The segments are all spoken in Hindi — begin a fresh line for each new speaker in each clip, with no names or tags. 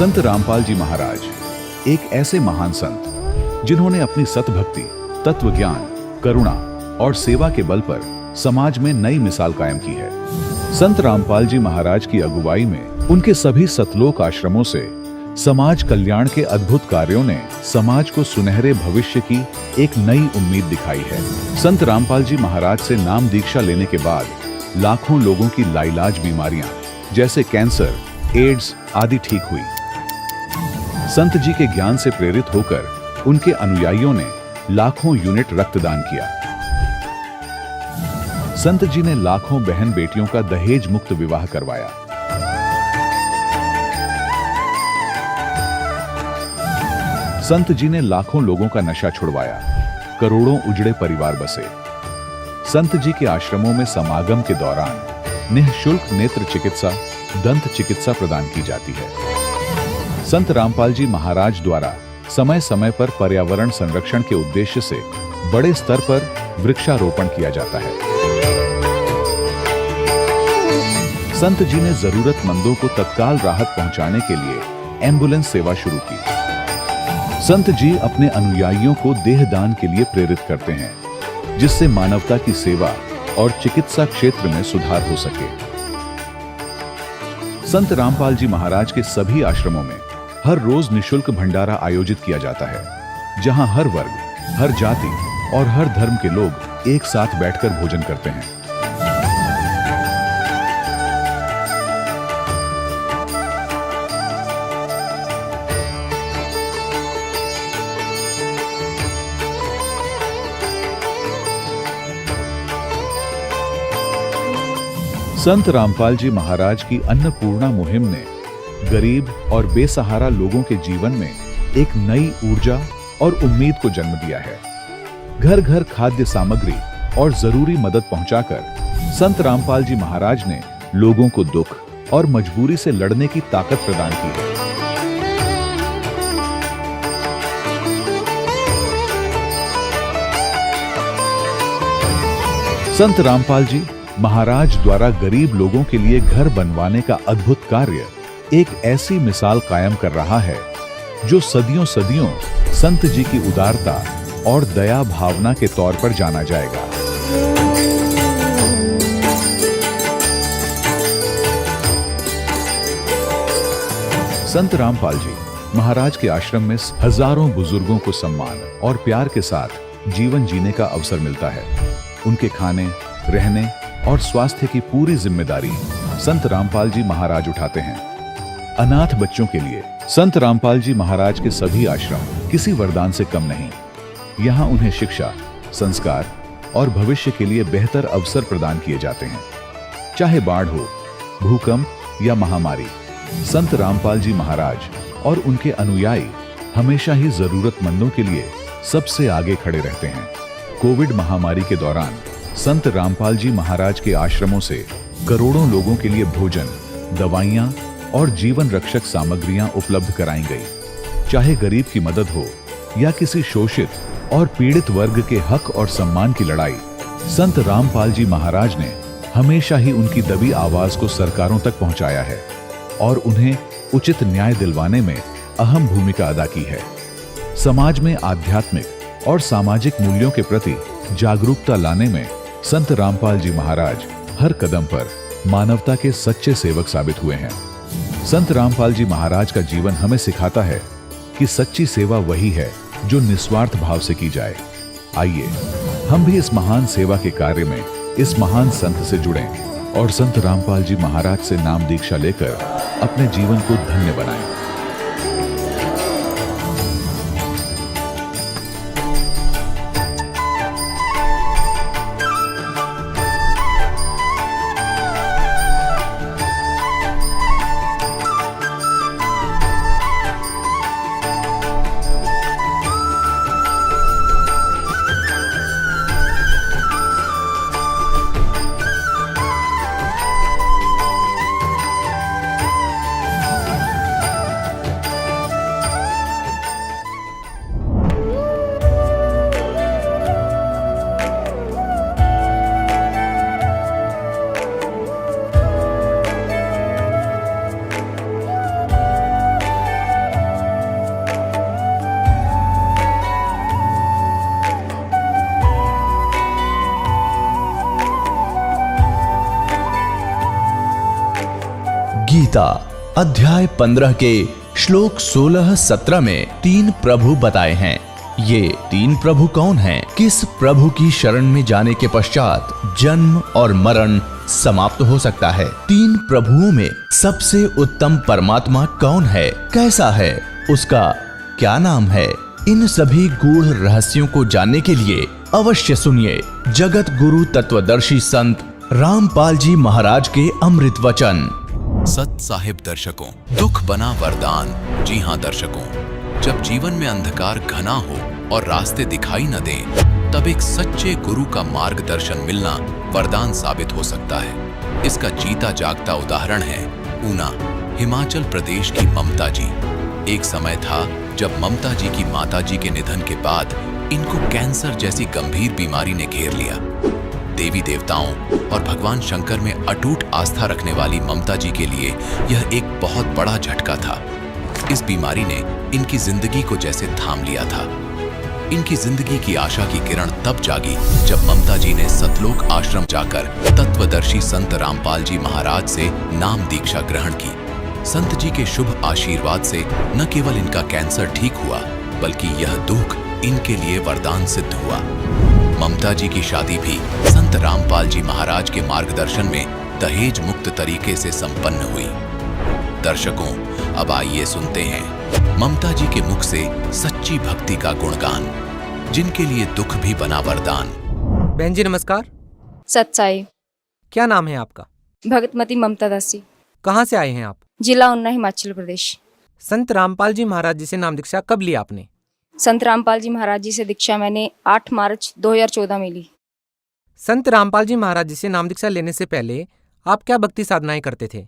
संत रामपाल जी महाराज एक ऐसे महान संत जिन्होंने अपनी सतभक्ति, तत्व ज्ञान, करुणा और सेवा के बल पर समाज में नई मिसाल कायम की है। संत रामपाल जी महाराज की अगुवाई में उनके सभी सतलोक आश्रमों से समाज कल्याण के अद्भुत कार्यों ने समाज को सुनहरे भविष्य की एक नई उम्मीद दिखाई है। संत रामपाल जी महाराज से नाम दीक्षा लेने के बाद लाखों लोगों की लाइलाज बीमारियां जैसे कैंसर, एड्स आदि ठीक हुई। संत जी के ज्ञान से प्रेरित होकर उनके अनुयायियों ने लाखों यूनिट रक्तदान किया। संत जी ने लाखों बहन बेटियों का दहेज मुक्त विवाह करवाया। संत जी ने लाखों लोगों का नशा छुड़वाया, करोड़ों उजड़े परिवार बसे। संत जी के आश्रमों में समागम के दौरान निःशुल्क नेत्र चिकित्सा, दंत चिकित्सा प्रदान की जाती है। संत रामपाल जी महाराज द्वारा समय समय पर पर्यावरण संरक्षण के उद्देश्य से बड़े स्तर पर वृक्षारोपण किया जाता है। संत जी ने जरूरतमंदों को तत्काल राहत पहुंचाने के लिए एम्बुलेंस सेवा शुरू की। संत जी अपने अनुयायियों को देहदान के लिए प्रेरित करते हैं, जिससे मानवता की सेवा और चिकित्सा क्षेत्र में सुधार हो सके। संत रामपाल जी महाराज के सभी आश्रमों में हर रोज निःशुल्क भंडारा आयोजित किया जाता है, जहां हर वर्ग, हर जाति और हर धर्म के लोग एक साथ बैठकर भोजन करते हैं। संत रामपाल जी महाराज की अन्नपूर्णा मुहिम ने गरीब और बेसहारा लोगों के जीवन में एक नई ऊर्जा और उम्मीद को जन्म दिया है। घर घर खाद्य सामग्री और जरूरी मदद पहुंचाकर संत रामपाल जी महाराज ने लोगों को दुख और मजबूरी से लड़ने की ताकत प्रदान की है। संत रामपाल जी महाराज द्वारा गरीब लोगों के लिए घर बनवाने का अद्भुत कार्य एक ऐसी मिसाल कायम कर रहा है जो सदियों सदियों संत जी की उदारता और दया भावना के तौर पर जाना जाएगा। संत रामपाल जी महाराज के आश्रम में हजारों बुजुर्गों को सम्मान और प्यार के साथ जीवन जीने का अवसर मिलता है। उनके खाने, रहने और स्वास्थ्य की पूरी जिम्मेदारी संत रामपाल जी महाराज उठाते हैं। अनाथ बच्चों के लिए संत रामपाल जी महाराज के सभी आश्रम किसी वरदान से कम नहीं। यहाँ उन्हें शिक्षा, संस्कार और भविष्य के लिए बेहतर अवसर प्रदान किए जाते हैं। चाहे बाढ़ हो, भूकंप या महामारी, संत रामपाल जी महाराज और उनके अनुयायी हमेशा ही जरूरतमंदों के लिए सबसे आगे खड़े रहते हैं। कोविड महामारी के दौरान संत रामपाल जी महाराज के आश्रमों से करोड़ों लोगों के लिए भोजन, दवाइयां और जीवन रक्षक सामग्रियां उपलब्ध कराई गई। चाहे गरीब की मदद हो या किसी शोषित और पीड़ित वर्ग के हक और सम्मान की लड़ाई, संत रामपाल जी महाराज ने हमेशा ही उनकी दबी आवाज को सरकारों तक पहुंचाया है और उन्हें उचित न्याय दिलवाने में अहम भूमिका अदा की है। समाज में आध्यात्मिक और सामाजिक मूल्यों के प्रति जागरूकता लाने में संत रामपाल जी महाराज हर कदम पर मानवता के सच्चे सेवक साबित हुए हैं। संत रामपाल जी महाराज का जीवन हमें सिखाता है कि सच्ची सेवा वही है जो निस्वार्थ भाव से की जाए। आइए हम भी इस महान सेवा के कार्य में इस महान संत से जुड़ें और संत रामपाल जी महाराज से नाम दीक्षा लेकर अपने जीवन को धन्य बनाएं।
गीता अध्याय 15 के श्लोक 16-17 में 3 प्रभु बताए हैं। ये 3 प्रभु कौन हैं? किस प्रभु की शरण में जाने के पश्चात जन्म और मरण समाप्त हो सकता है? 3 प्रभुओं में सबसे उत्तम परमात्मा कौन है? कैसा है? उसका क्या नाम है? इन सभी गूढ़ रहस्यों को जानने के लिए अवश्य सुनिए जगत गुरु तत्वदर्शी संत रामपाल जी महाराज के अमृत वचन।
सत साहिब दर्शकों, दुख बना वरदान। जी हाँ दर्शकों, जब जीवन में अंधकार घना हो और रास्ते दिखाई न दे, तब एक सच्चे गुरु का मार्गदर्शन मिलना वरदान साबित हो सकता है। इसका जीता जागता उदाहरण है ऊना, हिमाचल प्रदेश की ममता जी। एक समय था जब ममता जी की माता जी के निधन के बाद इनको कैंसर जैसी गंभीर बीमारी ने घेर लिया। देवी देवताओं और भगवान शंकर में अटूट आस्था रखने वाली ममता जी के लिए यह एक बहुत बड़ा झटका था। इस बीमारी ने इनकी जिंदगी को जैसे थाम लिया था। इनकी जिंदगी की आशा की किरण तब जागी जब ममता जी ने सतलोक आश्रम जाकर तत्वदर्शी संत रामपाल जी महाराज से नाम दीक्षा ग्रहण की। संत जी के शुभ आशीर्वाद से न केवल इनका कैंसर ठीक हुआ, बल्कि यह दुख इनके लिए वरदान सिद्ध हुआ। ममता जी की शादी भी संत रामपाल जी महाराज के मार्गदर्शन में दहेज मुक्त तरीके से संपन्न हुई। दर्शकों, अब आइए सुनते हैं ममता जी के मुख से सच्ची भक्ति का गुणगान, जिनके लिए दुख भी बना वरदान।
बहन जी नमस्कार।
सत साई।
क्या नाम है आपका?
भगतमती ममता दासी।
कहाँ से आए हैं आप?
जिला ऊना, हिमाचल प्रदेश।
संत रामपाल जी महाराज जी से नाम दीक्षा कब ली आपने?
संत रामपाल जी महाराज जी से दीक्षा मैंने 8 मार्च 2014 में ली।
संत रामपाल जी महाराज जी से नाम दीक्षा लेने से पहले आप क्या भक्ति साधनाएं करते थे?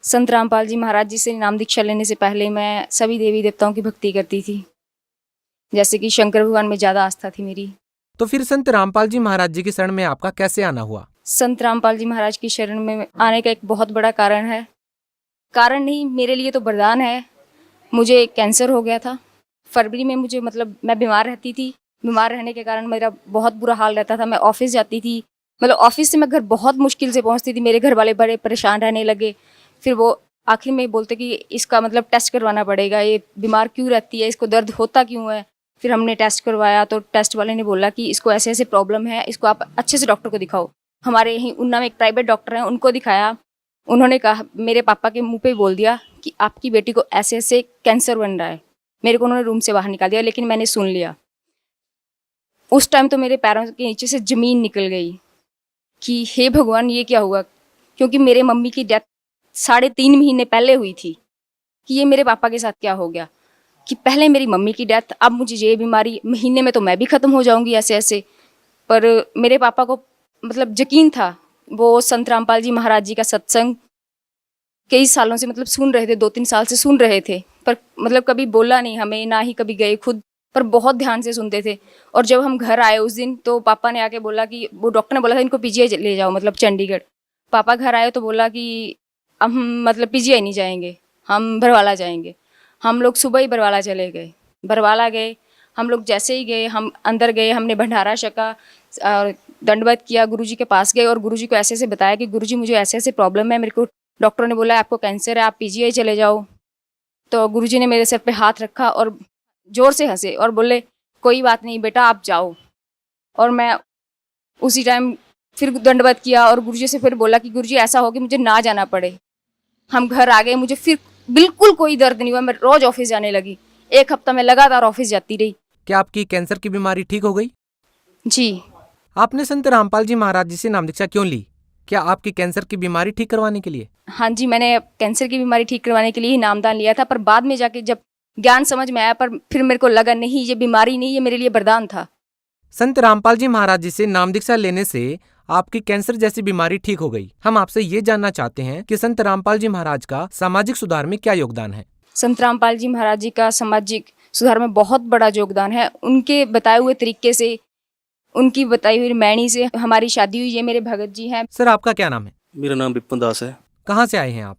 संत रामपाल जी महाराज जी से नाम दीक्षा लेने से पहले मैं सभी देवी देवताओं की भक्ति करती थी, जैसे कि शंकर भगवान में ज्यादा आस्था थी मेरी।
तो फिर संत रामपाल जी महाराज जी की शरण में आपका कैसे आना हुआ?
संत रामपाल जी महाराज की शरण में आने का एक बहुत बड़ा कारण है, कारण नहीं मेरे लिए तो वरदान है। मुझे कैंसर हो गया था फरवरी में। मुझे मैं बीमार रहती थी। बीमार रहने के कारण मेरा बहुत बुरा हाल रहता था। मैं ऑफिस जाती थी, ऑफिस से मैं घर बहुत मुश्किल से पहुंचती थी। मेरे घर वाले बड़े परेशान रहने लगे। फिर वो आखिर में बोलते कि इसका टेस्ट करवाना पड़ेगा, ये बीमार क्यों रहती है, इसको दर्द होता क्यों है। फिर हमने टेस्ट करवाया तो टेस्ट वाले ने बोला कि इसको ऐसे ऐसे प्रॉब्लम है, इसको आप अच्छे से डॉक्टर को दिखाओ। हमारे यहीं ऊना में एक प्राइवेट डॉक्टर हैं, उनको दिखाया। उन्होंने कहा, मेरे पापा के मुंह पे बोल दिया कि आपकी बेटी को ऐसे ऐसे कैंसर बन रहा है। मेरे को उन्होंने रूम से बाहर निकाल दिया, लेकिन मैंने सुन लिया। उस टाइम तो मेरे पैरों के नीचे से जमीन निकल गई कि हे भगवान ये क्या हुआ, क्योंकि मेरे मम्मी की डेथ 3.5 महीने पहले हुई थी। कि ये मेरे पापा के साथ क्या हो गया कि पहले मेरी मम्मी की डेथ, अब मुझे ये बीमारी, महीने में तो मैं भी ख़त्म हो जाऊंगी ऐसे ऐसे। पर मेरे पापा को यकीन था। वो संत रामपाल जी महाराज जी का सत्संग कई सालों से सुन रहे थे, 2-3 साल से सुन रहे थे, पर कभी बोला नहीं हमें, ना ही कभी गए खुद, पर बहुत ध्यान से सुनते थे। और जब हम घर आए उस दिन, तो पापा ने आके बोला कि वो डॉक्टर ने बोला था इनको पीजीआई ले जाओ, चंडीगढ़। पापा घर आए तो बोला कि अब हम पीजीआई नहीं जाएंगे, हम बरवाला जाएंगे। हम लोग सुबह ही बरवाला चले गए। बरवाला गए, हम लोग जैसे ही गए, हम अंदर गए, हमने भंडारा छका और दंडवत किया। गुरुजी के पास गए और गुरुजी को ऐसे ऐसे बताया कि गुरुजी मुझे ऐसे ऐसे प्रॉब्लम है, मेरे को डॉक्टर ने बोला आपको कैंसर है, आप पीजीआई चले जाओ। तो गुरुजी ने मेरे सर पे हाथ रखा और ज़ोर से हंसे और बोले कोई बात नहीं बेटा, आप जाओ। और मैं उसी टाइम फिर दंडवत किया और गुरुजी से फिर बोला कि गुरुजी ऐसा हो कि मुझे ना जाना पड़े। हम घर आ गए, मुझे फिर बिल्कुल कोई दर्द नहीं हुआ। मैं रोज ऑफिस जाने लगी। 1 हफ्ता मैं लगातार ऑफिस जाती रही।
क्या आपकी कैंसर की बीमारी ठीक हो गई?
जी।
आपने संत रामपाल जी महाराज जी से नाम दीक्षा क्यों ली? क्या आपकी कैंसर की बीमारी ठीक करवाने के लिए?
हाँ जी, मैंने कैंसर की बीमारी ठीक करवाने के लिए ही नामदान लिया था, पर बाद में जाके जब ज्ञान समझ में आया, पर फिर मेरे को लगा नहीं ये बीमारी नहीं, ये मेरे लिए वरदान था।
संत रामपाल जी महाराज जी से नाम दीक्षा लेने से आपकी कैंसर जैसी बीमारी ठीक हो गई। हम आपसे ये जानना चाहते हैं कि संत रामपाल जी महाराज का सामाजिक सुधार में क्या योगदान है?
संत रामपाल जी महाराज जी का सामाजिक सुधार में बहुत बड़ा योगदान है। उनके बताए हुए तरीके से, उनकी बताई हुई मैणी से हमारी शादी हुई। ये मेरे भगत जी हैं।
सर आपका क्या नाम है?
मेरा नाम विपिन दास है।
कहाँ से आए हैं आप?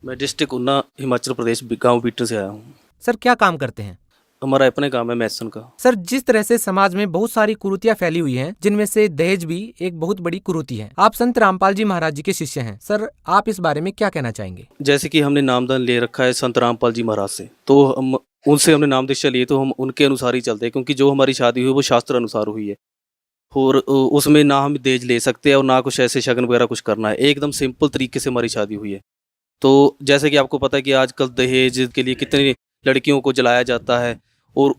मैं डिस्ट्रिक्ट ऊना, हिमाचल प्रदेश, गांव बीटर से आया हूँ।
सर क्या काम करते हैं?
हमारा अपने काम है मैसन का।
सर, जिस तरह से समाज में बहुत सारी कुरीतियां फैली हुई हैं, जिनमें से दहेज भी एक बहुत बड़ी कुरीति है, आप संत रामपाल जी महाराज जी के शिष्य हैं। सर, आप इस बारे में क्या कहना चाहेंगे?
जैसे कि हमने नामदान ले रखा है संत रामपाल जी महाराज से, तो हम उनसे हमने नाम दीक्षा लिए, तो हम उनके अनुसार ही चलते हैं, क्योंकि जो हमारी शादी हुई वो शास्त्र अनुसार हुई है और उसमें ना हम दहेज ले सकते हैं और ना कुछ ऐसे शगन वगैरह कुछ करना है। एकदम सिंपल तरीके से हमारी शादी हुई है। तो जैसे कि आपको पता है कि आजकल दहेज के लिए कितनी लड़कियों को जलाया जाता है और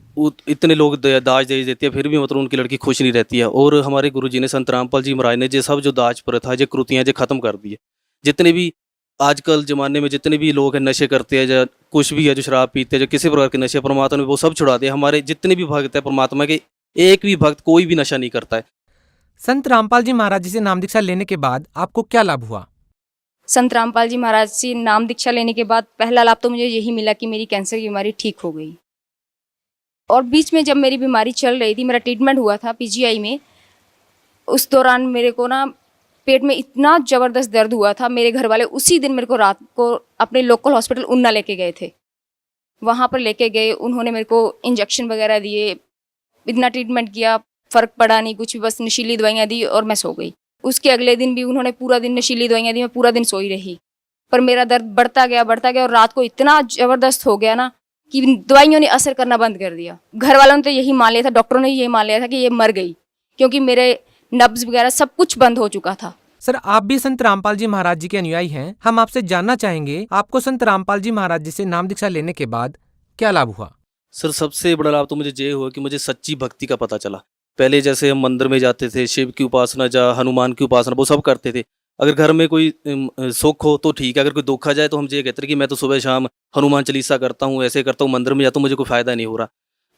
इतने लोग दाज दहेज देते हैं, फिर भी मतलब उनकी लड़की खुश नहीं रहती है। और हमारे गुरुजी ने संत रामपाल जी महाराज ने जो दाज प्रथा जो कृतियाँ जो खत्म कर दी है। जितने भी आजकल ज़माने में जितने भी लोग हैं नशे करते हैं, जो कुछ भी है, जो शराब पीते हैं, जो किसी प्रकार के नशे, परमात्मा ने वो सब छुड़ा दिया। हमारे जितने भी भक्त हैं परमात्मा के, एक भी भक्त कोई भी नशा नहीं करता है।
संत रामपाल जी महाराज जी से नाम दीक्षा लेने के बाद आपको क्या लाभ हुआ?
संत रामपाल जी महाराज से नाम दीक्षा लेने के बाद पहला लाभ तो मुझे यही मिला कि मेरी कैंसर की बीमारी ठीक हो गई। और बीच में जब मेरी बीमारी चल रही थी, मेरा ट्रीटमेंट हुआ था पीजीआई में, उस दौरान मेरे को ना पेट में इतना ज़बरदस्त दर्द हुआ था। मेरे घर वाले उसी दिन मेरे को रात को अपने लोकल हॉस्पिटल उन्ना लेके गए थे। वहाँ पर लेके गए, उन्होंने मेरे को इंजेक्शन वगैरह दिए, इतना ट्रीटमेंट किया, फ़र्क पड़ा नहीं कुछ भी, बस नशीली दवाइयाँ दी और मैं सो गई। उसके अगले दिन भी उन्होंने पूरा दिन नशीली दवाइयाँ दी, मैं पूरा दिन सोई रही। पर मेरा दर्द बढ़ता गया और रात को इतना ज़बरदस्त हो गया ना कि दवाइयों ने असर करना बंद कर दिया। घर वालों ने तो यही मान लिया था, डॉक्टरों ने यही मान लिया था कि ये मर गई, क्योंकि मेरे नब्ज वगैरह सब कुछ बंद हो चुका था।
सर, आप भी संत रामपाल जी महाराज जी के अनुयायी हैं। हम आपसे जानना चाहेंगे, आपको संत रामपाल जी महाराज जी से नाम दीक्षा लेने के बाद क्या लाभ हुआ?
सर, सबसे बड़ा लाभ तो मुझे ये हुआ कि मुझे सच्ची भक्ति का पता चला। पहले जैसे हम मंदिर में जाते थे, शिव की उपासना या हनुमान की उपासना वो सब करते थे। अगर घर में कोई सुख हो तो ठीक है, अगर कोई दुख आ जाए तो हम ये कहते हैं कि मैं तो सुबह शाम हनुमान चालीसा करता हूँ, ऐसे करता हूँ, मंदिर में जाता हूँ, मुझे कोई फ़ायदा नहीं हो रहा,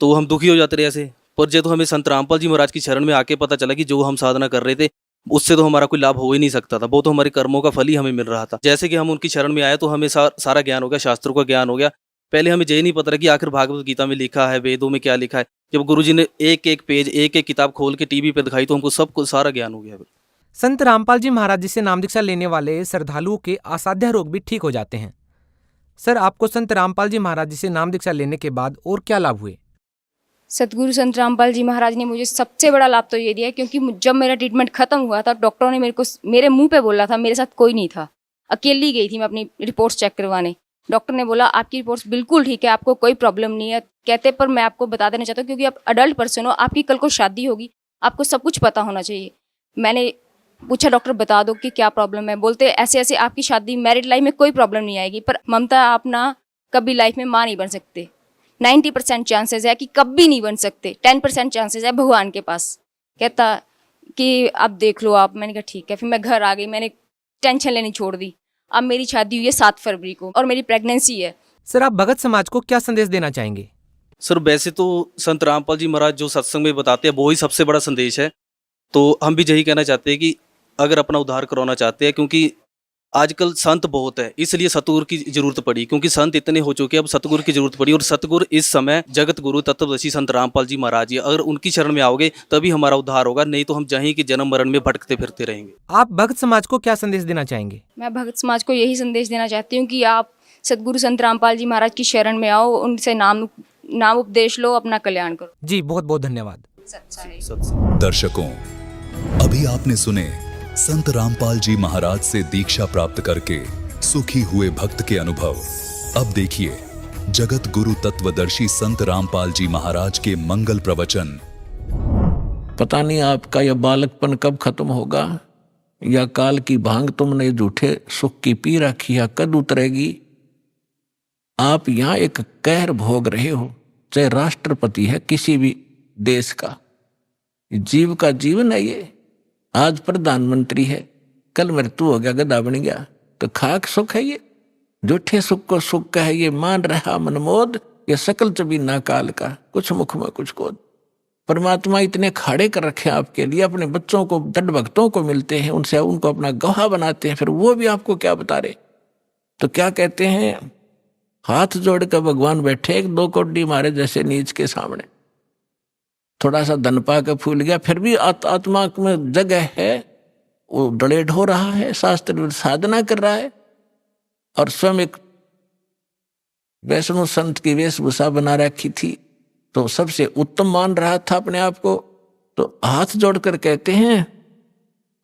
तो हम दुखी हो जाते रहे ऐसे। पर जो तो हमें संत रामपाल जी महाराज की शरण में आके पता चला कि जो हम साधना कर रहे थे उससे तो हमारा कोई लाभ हो ही नहीं सकता था, वो तो हमारे कर्मों का फल ही हमें मिल रहा था। जैसे कि हम उनकी शरण में आए तो हमें सारा ज्ञान हो गया, शास्त्रों का ज्ञान हो गया। पहले हमें ये नहीं पता था कि आखिर भागवत गीता में लिखा है, वेदों में क्या लिखा है। जब गुरुजी ने एक एक पेज, एक एक किताब खोल के टीवी पे दिखाई तो हमको सब कुछ सारा ज्ञान हो गया।
संत रामपाल जी महाराज जी से नाम दीक्षा लेने वाले श्रद्धालुओं के असाध्य रोग भी ठीक हो जाते हैं। सर, आपको संत रामपाल जी महाराज जी से नाम दीक्षा लेने के बाद और क्या लाभ हुए?
सतगुरु संत रामपाल जी महाराज ने मुझे सबसे बड़ा लाभ तो ये दिया, क्योंकि जब मेरा ट्रीटमेंट खत्म हुआ था, डॉक्टरों ने मेरे मुंह पे बोला था, मेरे साथ कोई नहीं था, अकेली गई थी मैं अपनी रिपोर्ट्स चेक करवाने। डॉक्टर ने बोला आपकी रिपोर्ट्स बिल्कुल ठीक है, आपको कोई प्रॉब्लम नहीं है। कहते पर मैं आपको बता देना चाहता हूँ, क्योंकि आप अडल्ट पर्सन हो, आपकी कल को शादी होगी, आपको सब कुछ पता होना चाहिए। मैंने पूछा डॉक्टर बता दो कि क्या प्रॉब्लम है। बोलते ऐसे ऐसे आपकी शादी, मैरिड लाइफ में कोई प्रॉब्लम नहीं आएगी, पर ममता आप ना कभी लाइफ में माँ नहीं बन सकते। 90% चांसेस है कि कभी नहीं बन सकते, 10% चांसेस है भगवान के पास। कहता कि अब देख लो आप। मैंने कहा ठीक है। फिर मैं घर आ गई, मैंने टेंशन लेनी छोड़ दी। अब मेरी शादी हुई है 7 फरवरी को और मेरी प्रेगनेंसी है।
सर, आप भगत समाज को क्या संदेश देना चाहेंगे?
सर, वैसे तो संत रामपाल जी महाराज जो सत्संग में बताते हैं वो ही सबसे बड़ा संदेश है। तो हम भी यही कहना चाहते हैं कि अगर अपना उद्धार करवाना चाहते हैं, क्योंकि आजकल संत बहुत है, इसलिए सतगुरु की जरूरत पड़ी, क्योंकि संत इतने हो चुके हैं, अब सतगुरु की जरूरत पड़ी। और सतगुरु इस समय जगत गुरु तत्वदर्शी संत रामपाल जी महाराज जी, अगर उनकी शरण में आओगे तभी हमारा उद्धार होगा, नहीं तो हम जहीं की जन्म मरण में भटकते फिरते रहेंगे।
आप भक्त समाज को क्या संदेश देना चाहेंगे?
मैं भक्त समाज को यही संदेश देना चाहती हूँ कि आप सतगुरु संत रामपाल जी महाराज की शरण में आओ, उनसे नाम उपदेश लो, अपना कल्याण करो।
जी, बहुत बहुत धन्यवाद।
दर्शकों, अभी आपने सुने संत रामपाल जी महाराज से दीक्षा प्राप्त करके सुखी हुए भक्त के अनुभव। अब देखिए जगत गुरु तत्वदर्शी संत रामपाल जी महाराज के मंगल प्रवचन।
पता नहीं आपका यह बालकपन कब खत्म होगा, या काल की भांग तुमने झूठे सुख की पी रखी है कद उतरेगी। आप यहाँ एक कहर भोग रहे हो, चाहे राष्ट्रपति है किसी भी देश का, जीव का जीवन है ये। आज प्रधानमंत्री है, कल मृत्यु हो गया, गधा बन गया, तो खाक सुख है ये। झूठे सुख को सुख का है ये मान रहा मनमोद, ये सकल चबीना काल का, कुछ मुख में कुछ कोद। परमात्मा इतने खाड़े कर रखे आपके लिए, अपने बच्चों को दृढ़ भक्तों को मिलते हैं, उनसे उनको अपना गवाह बनाते हैं, फिर वो भी आपको क्या बता रहे। तो क्या कहते हैं, हाथ जोड़ कर भगवान बैठे एक 2 कोडी मारे जैसे नीच के सामने। थोड़ा सा धन पा के फूल गया, फिर भी आत्मा में जगह है, वो डलेड हो रहा है, शास्त्र साधना कर रहा है, और स्वयं एक वैष्णव संत की वेशभूषा बना रखी थी, तो सबसे उत्तम मान रहा था अपने आप को, तो हाथ जोड़कर कहते हैं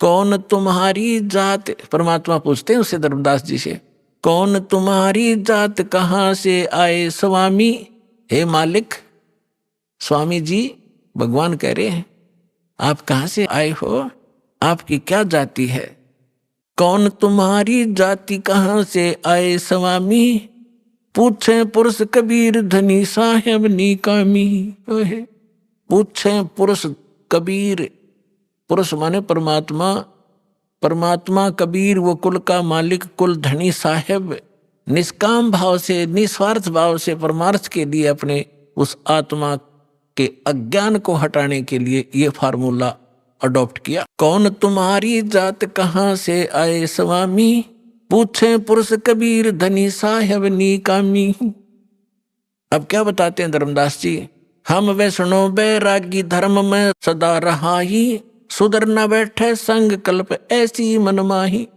कौन तुम्हारी जात, परमात्मा पूछते हैं उससे धर्मदास जी से, कौन तुम्हारी जात कहाँ से आए स्वामी, हे मालिक, स्वामी जी भगवान कह रहे हैं आप कहाँ से आए हो, आपकी क्या जाति है। कौन तुम्हारी जाति कहाँ से आए स्वामी, पूछे पुरुष कबीर धनी साहेब निकामी। पूछे पुरुष कबीर, पुरुष माने परमात्मा, परमात्मा कबीर वो कुल का मालिक, कुल धनी साहेब निष्काम भाव से निस्वार्थ भाव से परमार्थ के लिए अपने उस आत्मा के अज्ञान को हटाने के लिए ये फार्मूला अडॉप्ट किया। कौन तुम्हारी जात कहाँ से आए स्वामी, पूछे पुरुष कबीर धनी साहेब निकामी। अब क्या बताते हैं धर्मदास जी, हम वैष्णव बैरागी धर्म में सदा रहा ही, सुधर न बैठे संग कल्प ऐसी मनमाही।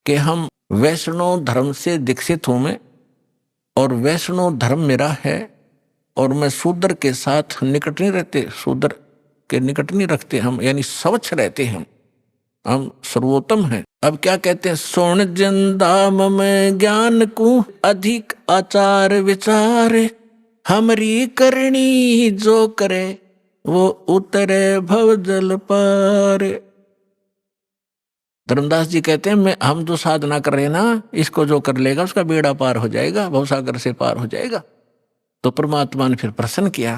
कि हम वैष्णव धर्म से दीक्षित हूं मैं, और वैष्णव धर्म मेरा है, और मैं शूद्र के साथ निकट नहीं रहते, शूद्र के निकट नहीं रखते हम, यानी स्वच्छ रहते हैं हम सर्वोत्तम हैं। अब क्या कहते हैं, सोन जंदाम में ज्ञान को अधिक आचार विचार, हमरी करनी जो करे वो उतरे भव जल पार। धर्मदास जी कहते हैं हम जो साधना कर रहे हैं ना, इसको जो कर लेगा उसका बेड़ा पार हो जाएगा, भवसागर से पार हो जाएगा। तो परमात्मा ने फिर प्रसन्न किया,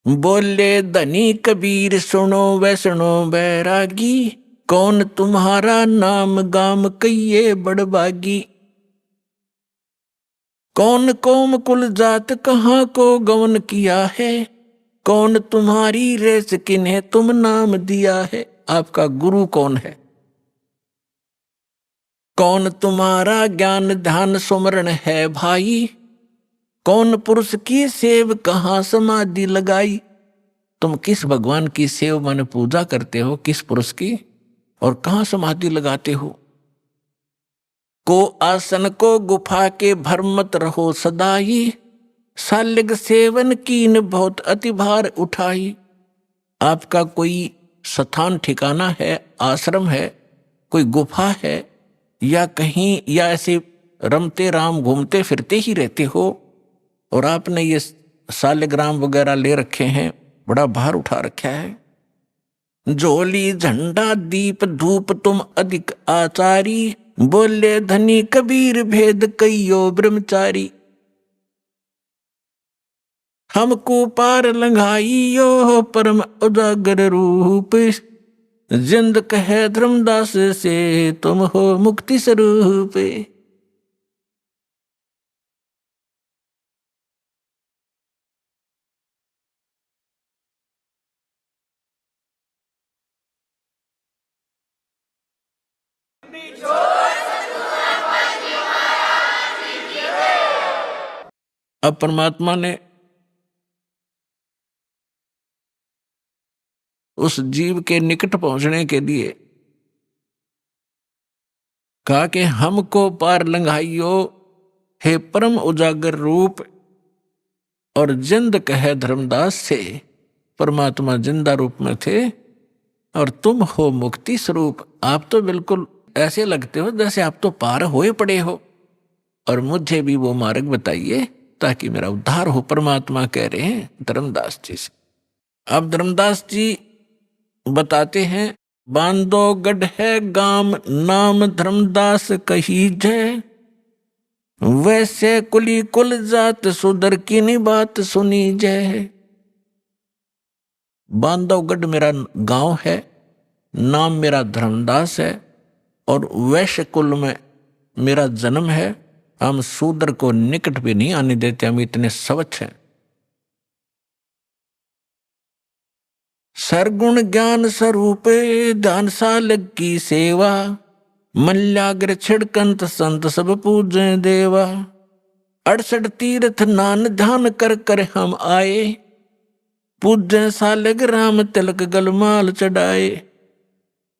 बोले धनी कबीर सुनो वैष्णो बैरागी, कौन तुम्हारा नाम गाम कहिए बड़बागी। कौन कौम कुल जात कहाँ को गवन किया है, कौन तुम्हारी रेस किन्हें तुम नाम दिया है। आपका गुरु कौन है, कौन तुम्हारा ज्ञान ध्यान सुमरण है भाई, कौन पुरुष की सेव कहाँ समाधि लगाई। तुम किस भगवान की सेव माने पूजा करते हो, किस पुरुष की, और कहाँ समाधि लगाते हो। को आसन को गुफा के भर मत रहो सदाई, सालिग सेवन कीन बहुत अति भार उठाई। आपका कोई स्थान ठिकाना है, आश्रम है, कोई गुफा है, या कहीं, या ऐसे रमते राम घूमते फिरते ही रहते हो, और आपने ये सालिग्राम वगैरह ले रखे हैं, बड़ा भार उठा रखा है। झोली झंडा दीप धूप तुम अधिक आचारी, बोले धनी कबीर भेद कईयो ब्रह्मचारी। हमको पार लंघाइयो परम उजागर रूप, जिंद कहे धर्मदास से तुम हो मुक्ति स्वरूप। अब परमात्मा ने उस जीव के निकट पहुंचने के लिए कहा कि हमको पार लंघाइयो हे परम उजागर रूप, और जिंद कहे धर्मदास से। परमात्मा जिंदा रूप में थे और तुम हो मुक्ति स्वरूप। आप तो बिल्कुल ऐसे लगते हो जैसे आप तो पार होए पड़े हो, और मुझे भी वो मार्ग बताइए ताकि मेरा उद्धार हो। परमात्मा कह रहे हैं धर्मदास जी से। अब धर्मदास जी बताते हैं, बांधो गढ़ है गाम नाम धर्मदास कही जय, वैसे कुली कुल जात सुधर की नहीं बात सुनी जय। बांधवगढ़ मेरा गांव है, नाम मेरा धर्मदास है, और वैश्य कुल में मेरा जन्म है। हम शूद्र को निकट भी नहीं आने देते, हम इतने स्वच्छ हैं। सरगुण ज्ञान स्वरूप ध्यान सालग की सेवा, मल्याग्र छिड़कंत संत सब पूजे देवा। 68 तीर्थ नान ध्यान कर कर हम आए, पूजे सालग राम तिलक गलमाल चढ़ाए।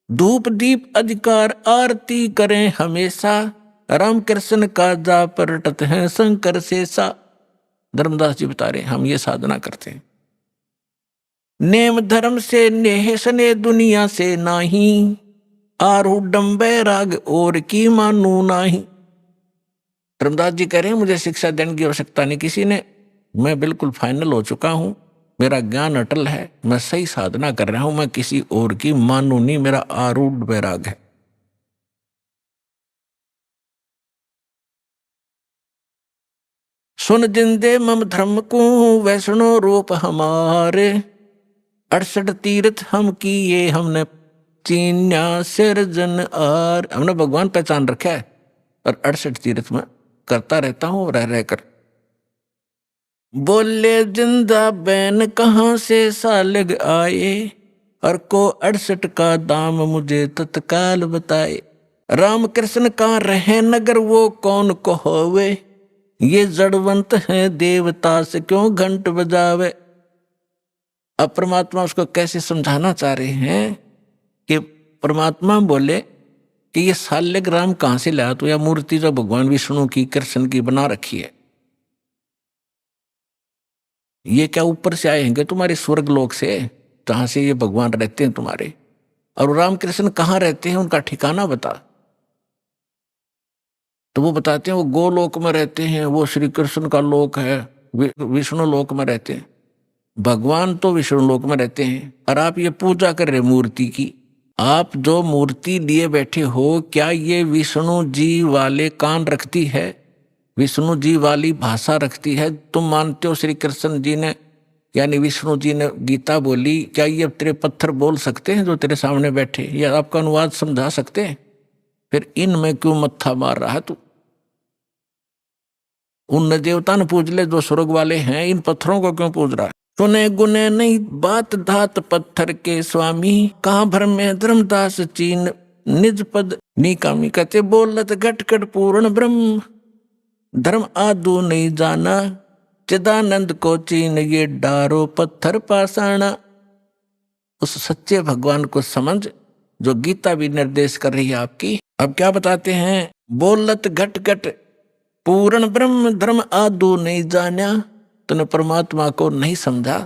धूप दीप अधिकार आरती करें हमेशा, राम कृष्ण का जा परटत है शंकर शेषा। धर्मदास जी बता रहे हम ये साधना करते हैं। नेम धर्म से नेह सने दुनिया से नाही, आरूढ़ बैराग और की मानू नाही। धर्मदास जी कह रहे हैं मुझे शिक्षा देने की आवश्यकता नहीं किसी ने, मैं बिल्कुल फाइनल हो चुका हूं, मेरा ज्ञान अटल है, मैं सही साधना कर रहा हूं, मैं किसी और की मानू नहीं, मेरा आरूढ़ बैराग है। सुन जिंदे मम धर्म को वैष्णो रूप हमारे, 68 तीर्थ हम किए हमने चीन्या सिरजन आर। हमने भगवान पहचान रखा है और 68 तीर्थ में करता रहता हूं रह रहकर। बोले जिंदा बैन कहाँ से सालग आए, और को 68 का दाम मुझे तत्काल बताए। राम कृष्ण का रहे नगर वो कौन को होवे, ये जड़वंत है देवता से क्यों घंट बजावे। अब परमात्मा उसको कैसे समझाना चाह रहे हैं कि परमात्मा बोले कि ये साल्यग राम कहां से लाया तो, या मूर्ति जो भगवान विष्णु की कृष्ण की बना रखी है, ये क्या ऊपर से आए हैं तुम्हारे स्वर्ग लोक से जहां से ये भगवान रहते हैं तुम्हारे, और रामकृष्ण कहाँ रहते हैं उनका ठिकाना बता। तो वो बताते हैं वो गोलोक में रहते हैं, वो श्री कृष्ण का लोक है, विष्णु लोक में रहते हैं। भगवान तो विष्णु लोक में रहते हैं और आप ये पूजा कर रहे मूर्ति की। आप जो मूर्ति लिए बैठे हो, क्या ये विष्णु जी वाले कान रखती है, विष्णु जी वाली भाषा रखती है? तुम मानते हो श्री कृष्ण जी ने यानी विष्णु जी ने गीता बोली, क्या ये तेरे पत्थर बोल सकते हैं जो तेरे सामने बैठे, या आपका अनुवाद समझा सकते हैं? फिर इनमें क्यों मत्था मार रहा है तू? उन देवता ने पूज ले जो स्वर्ग वाले हैं, इन पत्थरों को क्यों पूज रहा है? सुने गुने नहीं बात धात पत्थर के स्वामी, कहाँ भर में धर्मदास चीन निज पद निकामी। कहते बोलत घट घट पूर्ण ब्रह्म, धर्म आदू नहीं जाना, चिदानंद को चीन ये डारो पत्थर पाषाणा। उस सच्चे भगवान को समझ जो गीता भी निर्देश कर रही है आपकी। अब क्या बताते हैं? बोलत घट घट पूर्ण ब्रह्म, धर्म आदू नहीं जाना, तूने परमात्मा को नहीं समझा,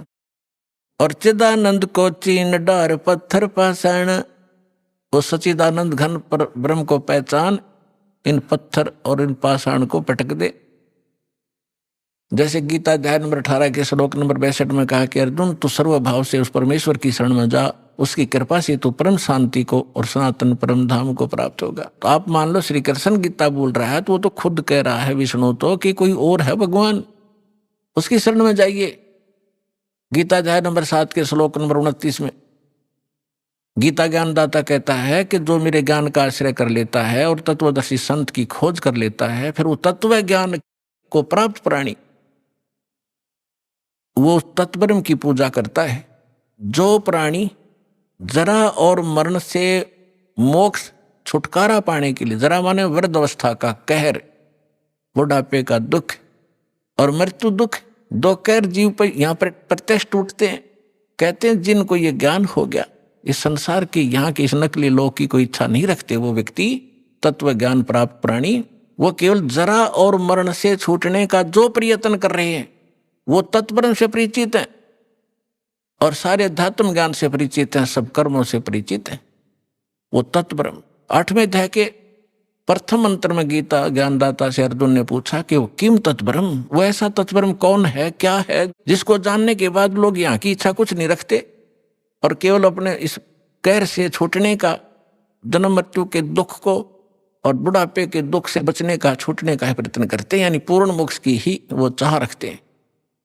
और चिदानंद को चीन डार पत्थर पाषाण। वो सचिदानंद घन पर ब्रह्म को पहचान, इन पत्थर और इन पाषाण को पटक दे। जैसे गीता अध्याय नंबर 18 के श्लोक नंबर 62 में कहा कि अर्जुन तू सर्वभाव से उस परमेश्वर की शरण में जा, उसकी कृपा से तू परम शांति को और सनातन परम धाम को प्राप्त होगा। तो आप मान लो श्री कृष्ण गीता बोल रहा है तो वो तो खुद कह रहा है विष्णु तो कि कोई और है भगवान, उसकी शरण में जाइए। गीता अध्याय नंबर 7 के श्लोक नंबर 29 में गीता ज्ञानदाता कहता है कि जो मेरे ज्ञान का आश्रय कर लेता है और तत्वदर्शी संत की खोज कर लेता है, फिर वो तत्व ज्ञान को प्राप्त प्राणी वो तत्ब्रह्म की पूजा करता है। जो प्राणी जरा और मरण से मोक्ष छुटकारा पाने के लिए, जरा माने वृद्ध अवस्था का कहर, बुढ़ापे का दुख और मृत्यु दुख, दो कहर जीव पर यहाँ पर प्रत्यक्ष टूटते हैं। कहते हैं जिनको ये ज्ञान हो गया, इस संसार के यहाँ के इस नकली लोक की कोई इच्छा नहीं रखते, वो व्यक्ति तत्व ज्ञान प्राप्त प्राणी, वो केवल जरा और मरण से छूटने का जो प्रयत्न कर रहे हैं वो तत्ब्रह्म से परिचित हैं और सारे अध्यात्म ज्ञान से परिचित हैं, सब कर्मों से परिचित हैं। वो तत्ब्रह्म 8वें अध्याय के प्रथम मंत्र में गीता ज्ञानदाता से अर्जुन ने पूछा कि वो किम तत्ब्रह्म, वो ऐसा तत्ब्रह्म कौन है, क्या है जिसको जानने के बाद लोग यहाँ की इच्छा कुछ नहीं रखते और केवल अपने इस कहर से छूटने का, जन्म मृत्यु के दुख को और बुढ़ापे के दुख से बचने का, छूटने का प्रयत्न करते हैं, यानी पूर्ण मोक्ष की ही वो चाह रखते हैं।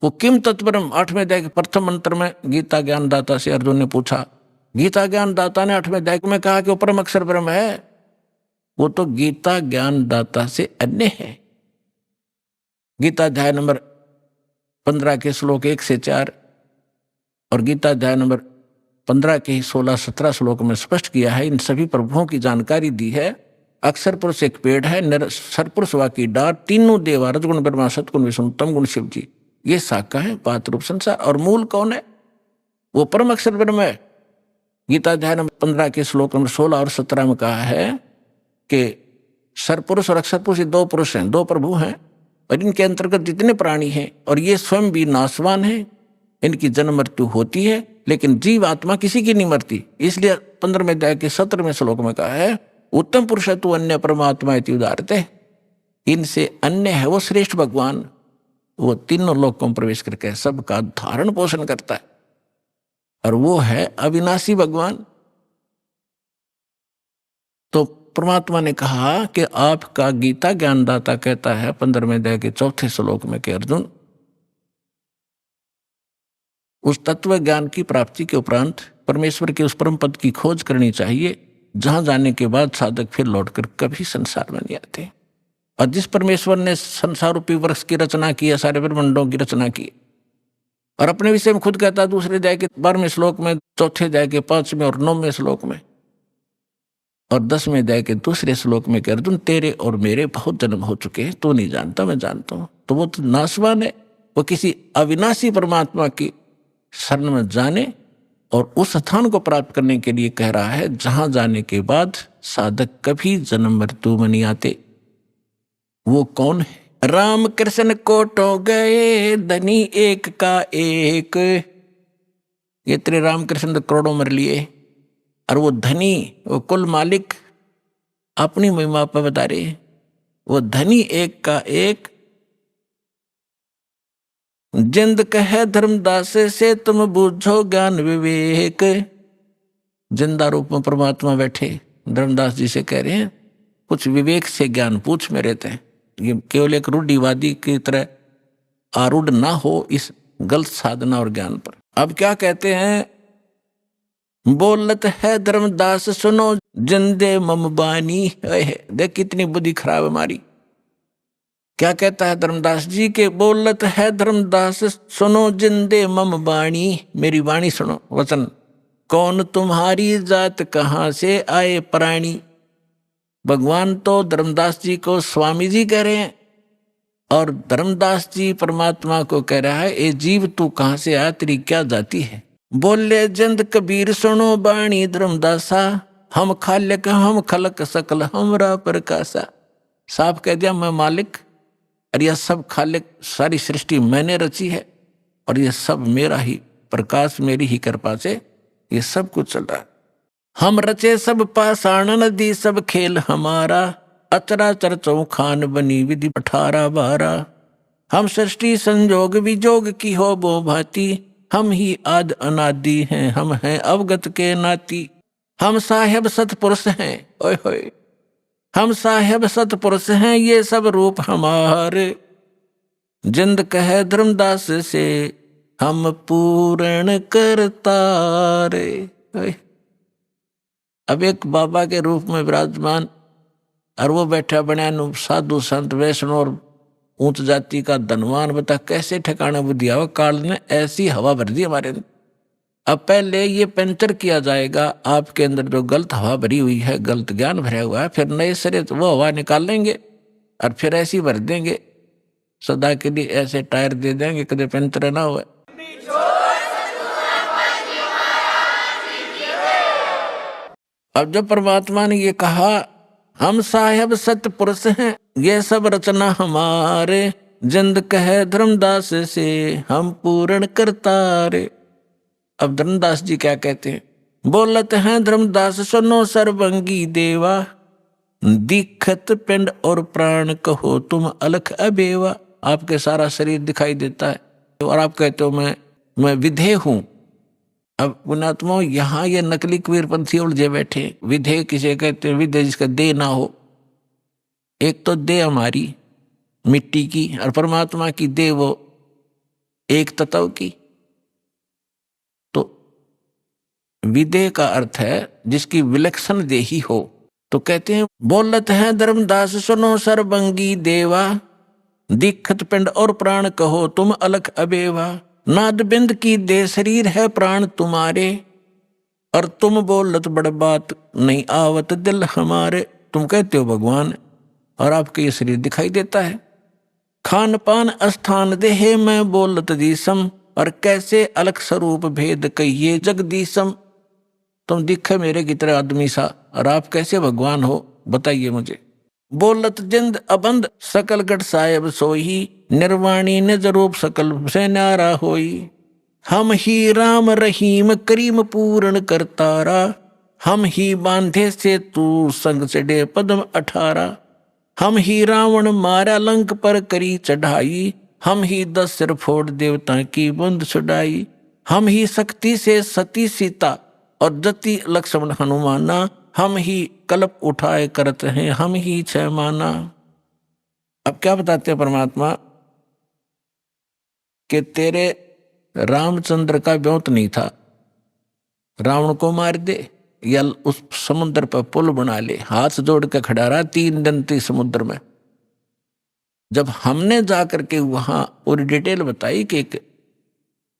वो किम तत्ब्रह्म 8वें अध्याय के प्रथम मंत्र में गीता ज्ञानदाता से अर्जुन ने पूछा। गीता ज्ञानदाता ने 8वें अध्याय में कहा कि वो परम अक्षर ब्रह्म है। वो तो गीता ज्ञानदाता से अन्य है। गीता अध्याय नंबर 15 के श्लोक 1 से 4 और गीता अध्याय नंबर 15 के 16-17 श्लोक में स्पष्ट किया है, इन सभी प्रभुओं की जानकारी दी है। अक्षर पुरुष एक पेड़ है, नर सरपुरुष वा की डार, तीनों देवा रजगुण ब्रह्मा सतगुण विष्णु तम गुण शिव जी, ये शाखा है, पात रूप संसार। और मूल कौन है? वो परम अक्षर ब्रह्म है। गीता अध्याय नंबर 15 के श्लोक नंबर 16 और 17 में कहा है कि सरपुरुष और अक्षर पुरुष दो पुरुष हैं, दो प्रभु हैं, और इनके अंतर्गत जितने प्राणी हैं और ये स्वयं भी नाशवान हैं, इनकी जन्म मृत्यु होती है, लेकिन जीव आत्मा किसी की नहीं मरती। इसलिए 15वें अध्याय के 17वें श्लोक में कहा है, उत्तम पुरुष तु अन्य परमात्मा इति उदाहरते। इनसे अन्य है वो श्रेष्ठ भगवान, वो तीनों लोकों में प्रवेश करके सबका धारण पोषण करता है, और वो है अविनाशी भगवान। तो परमात्मा ने कहा कि आपका गीता ज्ञानदाता कहता है 15वें अध्याय के 4थे श्लोक में कि अर्जुन, उस तत्व ज्ञान की प्राप्ति के उपरांत परमेश्वर के उस परम पद की खोज करनी चाहिए, जहां जाने के बाद साधक फिर लौटकर कभी संसार में नहीं आते। और जिस परमेश्वर ने संसार रूपी वृक्ष की रचना की है, सारे ब्रह्मांडों की रचना की, और अपने विषय में खुद कहता है दूसरे अध्याय के 12वें श्लोक में, चौथे अध्याय के 5वें और 9वें श्लोक में, और 10वें अध्याय के दूसरे श्लोक में कि अर्जुन तेरे और मेरे बहुत जन्म हो चुके हैं, तो नहीं जानता मैं जानता हूं। तो वो तो नाशवान है, वो किसी अविनाशी परमात्मा की शरण में जाने और उस स्थान को प्राप्त करने के लिए कह रहा है जहां जाने के बाद साधक कभी जन्म मृत्यु में नहीं आते। वो कौन है? राम कृष्ण कोटो गए धनी एक का एक। ये तेरे राम कृष्ण तो करोड़ों मर लिए, और वो धनी, वो कुल मालिक अपनी महिमा पर बता रहे, वो धनी एक का एक। जिंद कहे धर्मदास से तुम बूझो ज्ञान विवेक। जिंदा रूप में परमात्मा बैठे धर्मदास जी से कह रहे हैं कुछ विवेक से ज्ञान पूछ मेरे ते। ये केवल एक रूढ़िवादी की तरह आरूढ़ ना हो इस गलत साधना और ज्ञान पर। अब क्या कहते हैं? बोलत है धर्मदास सुनो जिंदे मम बानी। देख कितनी बुद्धि खराब हमारी। क्या कहता है धर्मदास जी के? बोलत है धर्मदास सुनो जिंदे मम बाणी, मेरी वाणी सुनो, वचन। कौन तुम्हारी जात कहां से आए प्राणी। भगवान तो धर्मदास जी को स्वामी जी कह रहे हैं, और धर्मदास जी परमात्मा को कह रहा है ए जीव तू कहां से आया, तेरी क्या जाति है। बोले जंद कबीर सुनो बाणी धर्मदासा, हम खाल्यक हम खलक सकल हमरा प्रकाशा। साफ कह दिया मैं मालिक, और यह सब खालिक, सारी सृष्टि मैंने रची है, और यह सब मेरा ही प्रकाश, मेरी ही कृपा से ये सब कुछ चल रहा है। हम रचे सब पाषाण नदी सब खेल हमारा, अचराचर चौखान बनी विधि 18-12। हम सृष्टि संजोग विजोग की हो बो भांति, हम ही आद अनादि हैं, हम हैं अवगत के नाती। हम साहेब सतपुरुष हैं, ओए होए, हम साहेब सतपुरुष हैं, ये सब रूप हमारे। जिंद कहे धर्मदास से हम पूर्ण करतारे। अब एक बाबा के रूप में विराजमान, और वो बैठा बना साधु संत वैष्णव और ऊंच जाति का धनवान, बता कैसे ठिकाना बुद्धि आवा। काल ने ऐसी हवा भर दी हमारे अंदर। अब पहले ये पंचर किया जाएगा आपके अंदर जो गलत हवा भरी हुई है, गलत ज्ञान भरा हुआ है, फिर नए सिरे तो वो हवा निकाल लेंगे और फिर ऐसी भर देंगे, सदा के लिए ऐसे टायर दे देंगे कभी पंचर ना हुआ। अब जब परमात्मा ने ये कहा हम साहेब सत्य पुरुष हैं, ये सब रचना हमारे, जिंद कहे धर्मदास से हम पूर्ण करतारे। अब धर्मदास जी क्या कहते हैं? बोलत हैं धर्मदास सुनो सर्वंगी देवा, दिखत पिंड और प्राण कहो तुम अलख अबेवा। आपके सारा शरीर दिखाई देता है और आप कहते हो मैं विधेय हूं। अब पुणात्मा यहाँ ये नकली कबीरपंथी उलझे बैठे। विधेय किसे कहते हैं? विधेय जिसका देह ना हो। एक तो देह हमारी मिट्टी की, और परमात्मा की देह वो एक तत्व की। तो विधेय का अर्थ है जिसकी विलक्षण देही हो। तो कहते हैं बोलत है धर्मदास सुनो सर्वंगी देवा, दिखत पिंड और प्राण कहो तुम अलख अबेवा। नाद बिंद की दे शरीर है प्राण तुम्हारे, और तुम बोलत बड़ बात नहीं आवत दिल हमारे। तुम कहते हो भगवान और आपके ये शरीर दिखाई देता है। खान पान स्थान देहे मैं बोलत दीसम, और कैसे अलग स्वरूप भेद कहिए जगदीशम। तुम दिखे मेरे की तरह आदमी सा, और आप कैसे भगवान हो बताइए मुझे। बोलत जिंद अबंद सकल गढ़ साहेब सोही, निर्वाणी निज रूप सकल से न्यारा होई। हम ही राम रहीम करीम पूर्ण करतारा, हम ही बांधे से तू संग चढ़े पद्म 18। हम ही रावण मारा लंक पर करी चढ़ाई, हम ही 10 सिर फोड़ देवता की बंद छुड़ाई। हम ही शक्ति से सती सीता और जति लक्ष्मण हनुमाना, हम ही कल्प उठाए करते हैं हम ही छह माना। अब क्या बताते हैं परमात्मा कि तेरे रामचंद्र का ब्योत नहीं था, रावण को मार दे या उस समुद्र पर पुल बना ले, हाथ जोड़ के खड़ा रहा 3 दिन थी समुद्र में। जब हमने जाकर के वहां पूरी डिटेल बताई कि एक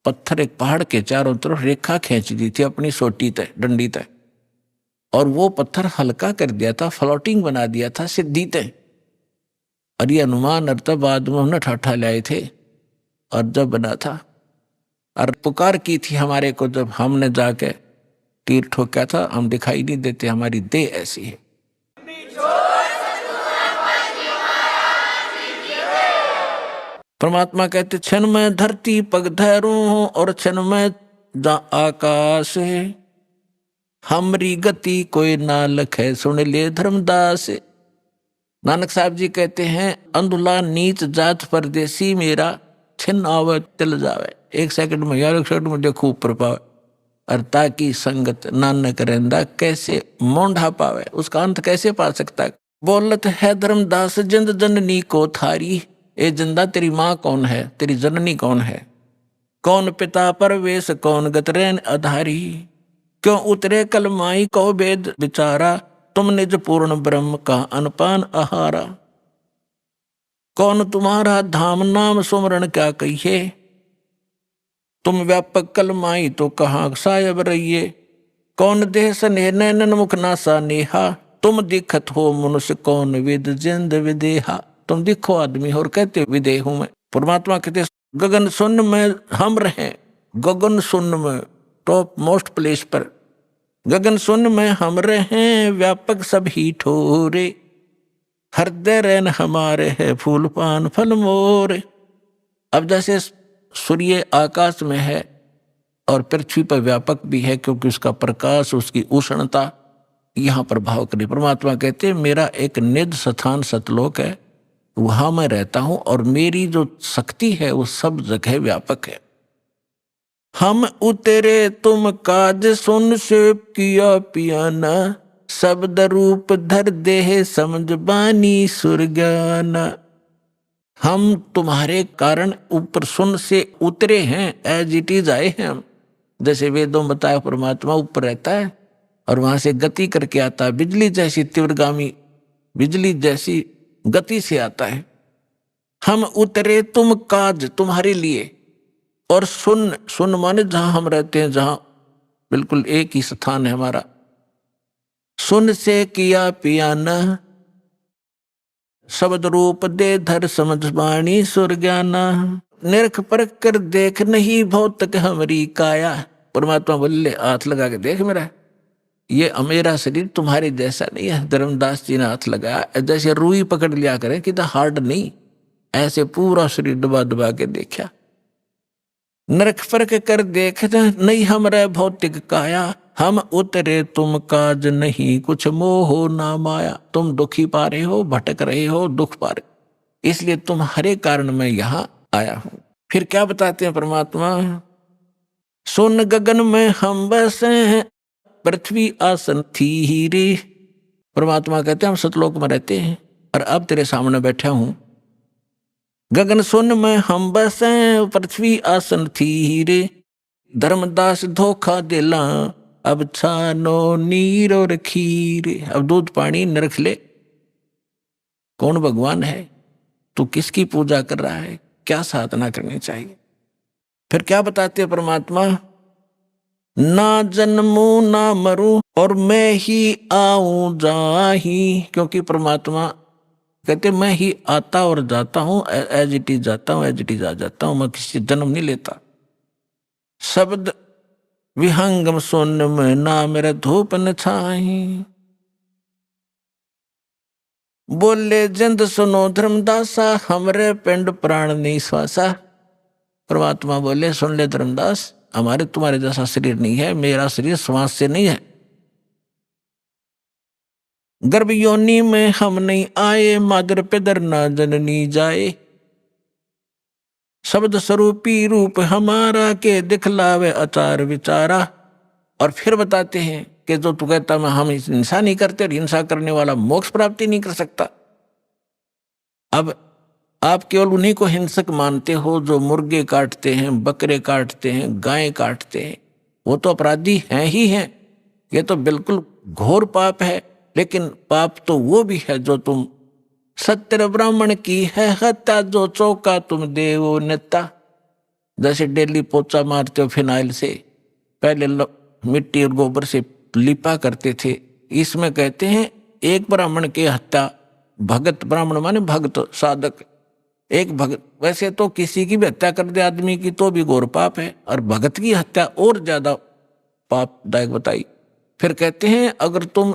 पत्थर एक पहाड़ के चारों तरफ रेखा खींच दी थी अपनी सोटी तय डंडी तय, और वो पत्थर हल्का कर दिया था, फ्लोटिंग बना दिया था सिद्धि तय। और ये अनुमान अर्थ बाद में हमने ठाठा लाए थे और जब बना था और पुकार की थी हमारे को, जब हमने जाके तीर ठोका था, हम दिखाई नहीं देते, हमारी देह ऐसी है। परमात्मा कहते क्षण में धरती पग धैरू और क्षण में जा आकाश है, हमरी गति कोई ना लखे सुन ले धर्मदास। नानक साहब जी कहते हैं अंधुला नीच जात परदेसी मेरा, छिन आवे तिल जावे। 1 सेकंड में यार 1 सेकंड में देखो ऊपर पावे, अरता की संगत नानक रहंदा कैसे मोंढा पावे, उसका अंत कैसे पा सकता है। बोलत है धर्मदास जिंद जननी को थारी, ए जिंदा तेरी माँ कौन है, तेरी जननी कौन है। कौन पिता परवेश कौन गतरैन आधारी, क्यों उतरे कलमाई को वेद विचारा, तुम निज पूर्ण ब्रह्म का अनपान आहारा। कौन तुम्हारा धाम नाम सुमरण क्या कहिए, तुम व्यापक कलमाई तो कहाँ सायब रहिए। कौन देह स्नेह नैनन मुख नासा नेहा, तुम दिखत हो मनुष्य कौन विद जिंद विदेहा। तुम दिखो आदमी और कहते विदेह हूं मैं। परमात्मा कहते गगन शून्य में हम रहें, गगन शून्य में टॉप मोस्ट प्लेस पर, गगन शून्य में हम रहें व्यापक सभी ठोरे, हृदय रैन हमारे है फूल पान फल मोरे। अब जैसे सूर्य आकाश में है और पृथ्वी पर व्यापक भी है, क्योंकि उसका प्रकाश उसकी उष्णता यहाँ प्रभाव करे। परमात्मा कहते मेरा एक निज स्थान सतलोक है, वहां मैं रहता हूं और मेरी जो शक्ति है वो सब जगह व्यापक है। हम उतरे तुम काज सुन से किया पियाना, शब्द रूप धर देह समझ बानी सुरगाना। हम तुम्हारे कारण ऊपर सुन से उतरे हैं, एज इट इज आए हैं हम। जैसे वेदों बताया परमात्मा ऊपर रहता है और वहां से गति करके आता है, बिजली जैसी तीव्रगामी बिजली जैसी गति से आता है। हम उतरे तुम काज तुम्हारे लिए, और सुन सुन माने जहां हम रहते हैं, जहां बिल्कुल एक ही स्थान है हमारा। सुन से किया पियाना, शब्द रूप दे धर समझ बाणी सुरज्ञाना। निरख परख कर देख नहीं भौतक हमारी काया। परमात्मा बोले हाथ लगा के देख मेरा, ये मेरा शरीर तुम्हारे जैसा नहीं है। धर्मदास जी ने हाथ लगाया, जैसे रुई पकड़ लिया करें कि हार्ड नहीं, ऐसे पूरा शरीर दबा दबा के देखा। नरक फर्क कर देख नहीं हमरा भौतिक काया, हम उतरे तुम काज नहीं कुछ मोह ना माया। तुम दुखी पा रहे हो, भटक रहे हो, दुख पा रहे, इसलिए तुम्हारे कारण मैं यहां आया हूं। फिर क्या बताते हैं परमात्मा, सुन गगन में हम बसे हैं पृथ्वी आसन थी रे। परमात्मा कहते हैं हम सतलोक में रहते हैं और अब तेरे सामने बैठा हूं। गगन सुन में हम बसे पृथ्वी आसन थी रे, धर्मदास धोखा दिला अब छानो नीर और खीरे। अब दूध पानी न रख ले, कौन भगवान है, तू किसकी पूजा कर रहा है, क्या साधना करनी चाहिए। फिर क्या बताते हैं परमात्मा, ना जन्मू ना मरूं और मैं ही आऊं जाही। क्योंकि परमात्मा कहते मैं ही आता और जाता हूं, एज इट इज जाता हूं, एज इट इज आ जाता हूं, मैं किसी जन्म नहीं लेता। शब्द विहंगम सोन में ना मेरा धूप न छाही। बोले जिंद सुनो धर्मदासा, हमरे पिंड प्राण निश्वासा। परमात्मा बोले सुन ले धर्मदास, हमारे तुम्हारे जैसा शरीर नहीं है, मेरा शरीर श्वास से नहीं है। गर्भ योनि में हम नहीं आए, मादर पिदर ना जननी जाए। शब्द स्वरूपी रूप हमारा, के दिखलावे आचार विचारा। और फिर बताते हैं कि जो तू कहता मैं हम हिंसा नहीं करते, और हिंसा करने वाला मोक्ष प्राप्ति नहीं कर सकता। अब आप केवल उन्हीं को हिंसक मानते हो जो मुर्गे काटते हैं, बकरे काटते हैं, गायें काटते हैं। वो तो अपराधी हैं ही हैं, ये तो बिल्कुल घोर पाप है। लेकिन पाप तो वो भी है जो तुम सत्य ब्राह्मण की है हत्या, जो चौका तुम देवो नेता। जैसे डेली पोचा मारते हो फिनाइल से, पहले मिट्टी और गोबर से लिपा करते थे। इसमें कहते हैं एक ब्राह्मण की हत्या, भगत, ब्राह्मण माने भक्त साधक, एक भगत। वैसे तो किसी की भी हत्या कर दे आदमी की तो भी घोर पाप है, और भगत की हत्या और ज्यादा पापदायक बताई। फिर कहते हैं अगर तुम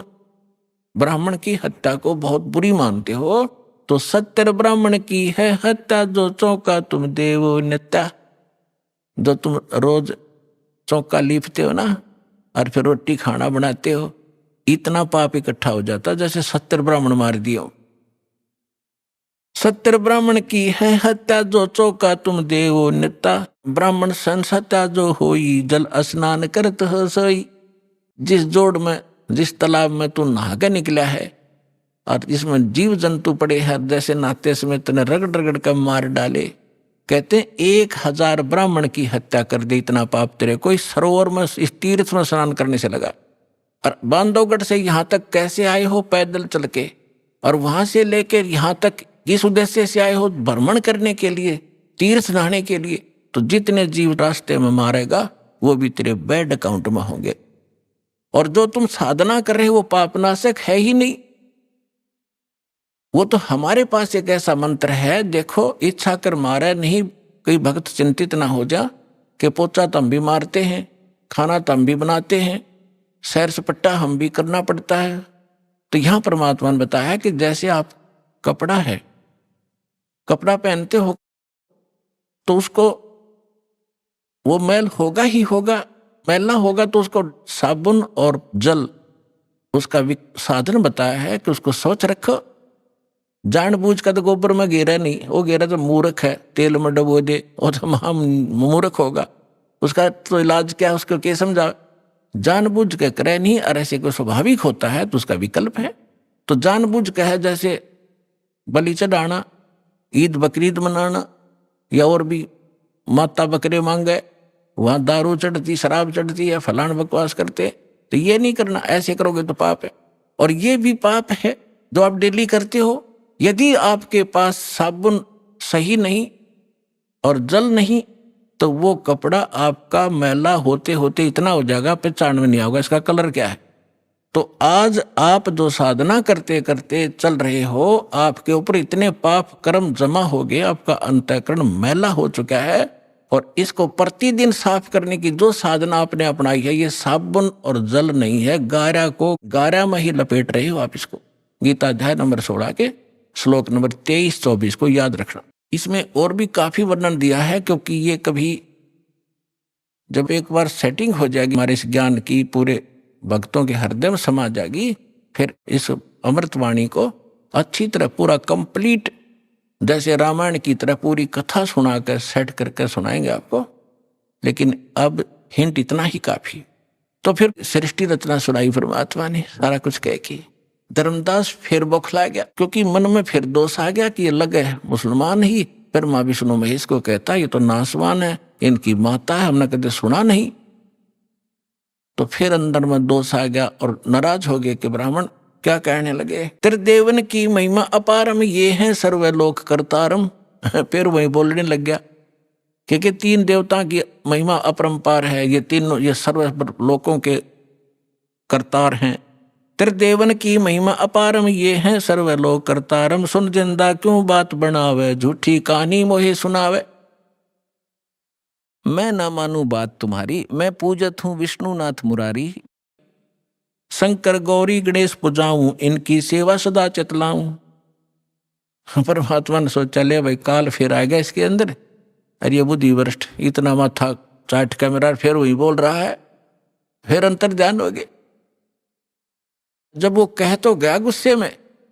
ब्राह्मण की हत्या को बहुत बुरी मानते हो तो सत्य ब्राह्मण की है हत्या, जो चौका तुम देवो नित्या। जो तुम रोज चौका लीपते हो ना, और फिर रोटी खाना बनाते हो, इतना पाप इकट्ठा हो जाता जैसे 70 ब्राह्मण मार दियो। 70 ब्राह्मण की है हत्या, जो चौका तुम देवो नित्या। ब्राह्मण संसत्या जो होई, जल स्नान करत हो सोई। जिस जोड़ में, जिस तालाब में तू नहा के निकला है और जिसमें जीव जंतु पड़े हैं, जैसे नहाते समय तूने रगड़ रगड़ कर मार डाले। कहते हैं 1000 ब्राह्मण की हत्या कर दे, इतना पाप तेरे कोई सरोवर में, इस तीर्थ में स्नान करने से लगा। और बांधवगढ़ से यहाँ तक कैसे आए हो पैदल चल के, और वहां से लेकर यहाँ तक किस उद्देश्य से आए हो, भ्रमण करने के लिए, तीर्थ नहाने के लिए। तो जितने जीव रास्ते में मारेगा वो भी तेरे बैड अकाउंट में होंगे। और जो तुम साधना कर रहे हो वो पापनाशक है ही नहीं। वो तो हमारे पास एक ऐसा मंत्र है, देखो इच्छा कर मारे नहीं। कोई भक्त चिंतित ना हो जा कि पोचा तो हम भी मारते हैं, खाना तो हम भी बनाते हैं, सैर सपट्टा हम भी करना पड़ता है। तो यहां परमात्मा ने बताया कि जैसे आप कपड़ा है, कपड़ा पहनते हो तो उसको वो मैल होगा ही होगा, मैल ना होगा तो उसको साबुन और जल उसका साधन बताया है कि उसको स्वच्छ रखो। जानबूझ कर तो गोबर में गिरा नहीं, वो गिरा तो मूर्ख है, तेल में डबो दे और तो महा मूर्ख होगा। उसका तो इलाज क्या है, उसको क्या समझा। जानबूझ के करे नहीं, और ऐसे को स्वाभाविक होता है तो उसका विकल्प है। तो जानबूझ के है जैसे बलि चढ़ाना, ईद बकरीद मनाना, या और भी माता बकरे मांगे, वहां दारू चढ़ती, शराब चढ़ती है, फलान बकवास करते, तो ये नहीं करना। ऐसे करोगे तो पाप है। और ये भी पाप है जो आप डेली करते हो। यदि आपके पास साबुन सही नहीं और जल नहीं तो वो कपड़ा आपका मैला होते होते इतना हो जाएगा पहचान में नहीं आएगा इसका कलर क्या है। तो आज आप जो साधना करते करते चल रहे हो, आपके ऊपर इतने पाप कर्म जमा हो गए, आपका अंतःकरण मैला हो चुका है। और इसको प्रतिदिन साफ करने की जो साधना आपने अपनाई है, ये साबुन और जल नहीं है, गारा को गारा में ही लपेट रहे हो आप इसको। गीता अध्याय नंबर 16 के श्लोक नंबर 23-24 को याद रखना। इसमें और भी काफी वर्णन दिया है, क्योंकि ये कभी जब एक बार सेटिंग हो जाएगी हमारे इस ज्ञान की, पूरे भक्तों के हृदय में समा जाएगी, फिर इस अमृतवाणी को अच्छी तरह पूरा कंप्लीट जैसे रामायण की तरह पूरी कथा सुनाकर सेट करके सुनाएंगे आपको। लेकिन अब हिंट इतना ही काफी। तो फिर सृष्टि रचना सुनाई परमात्मा ने, सारा कुछ कह के धर्मदास फिर बौखला गया, क्योंकि मन में फिर दोष आ गया कि ये लगे है मुसलमान ही। फिर माँ विष्णु महेश को कहता ये तो नासवान है, इनकी माता है, हमने कभी सुना नहीं। तो फिर अंदर में दोष आ गया और नाराज हो गए कि ब्राह्मण क्या कहने लगे, त्रिदेवन की महिमा अपारम, ये है सर्वलोक करतारम। फिर वही बोलने लग गया क्योंकि 3 देवता की महिमा अपरंपार है, ये तीनों ये सर्व लोकों के करतार हैं। त्रिदेवन की महिमा अपारम, ये है सर्वलोक करतारम। सुन जिंदा क्यों बात बनावे, झूठी कहानी मोहे सुनावे। मैं ना मानू बात तुम्हारी, मैं पूजत हूँ विष्णुनाथ मुरारी। शंकर गौरी गणेश पुजाऊं, इनकी सेवा सदा चितलाऊं। परमात्मा ने सोचा ले भाई काल फिर आ गया इसके अंदर, अरे ये बुद्धि भ्रष्ट, इतना माथा चाट का मेरा फिर वही बोल रहा है। फिर अंतर ध्यान हो गए। जब वो कह तो गया गुस्से में,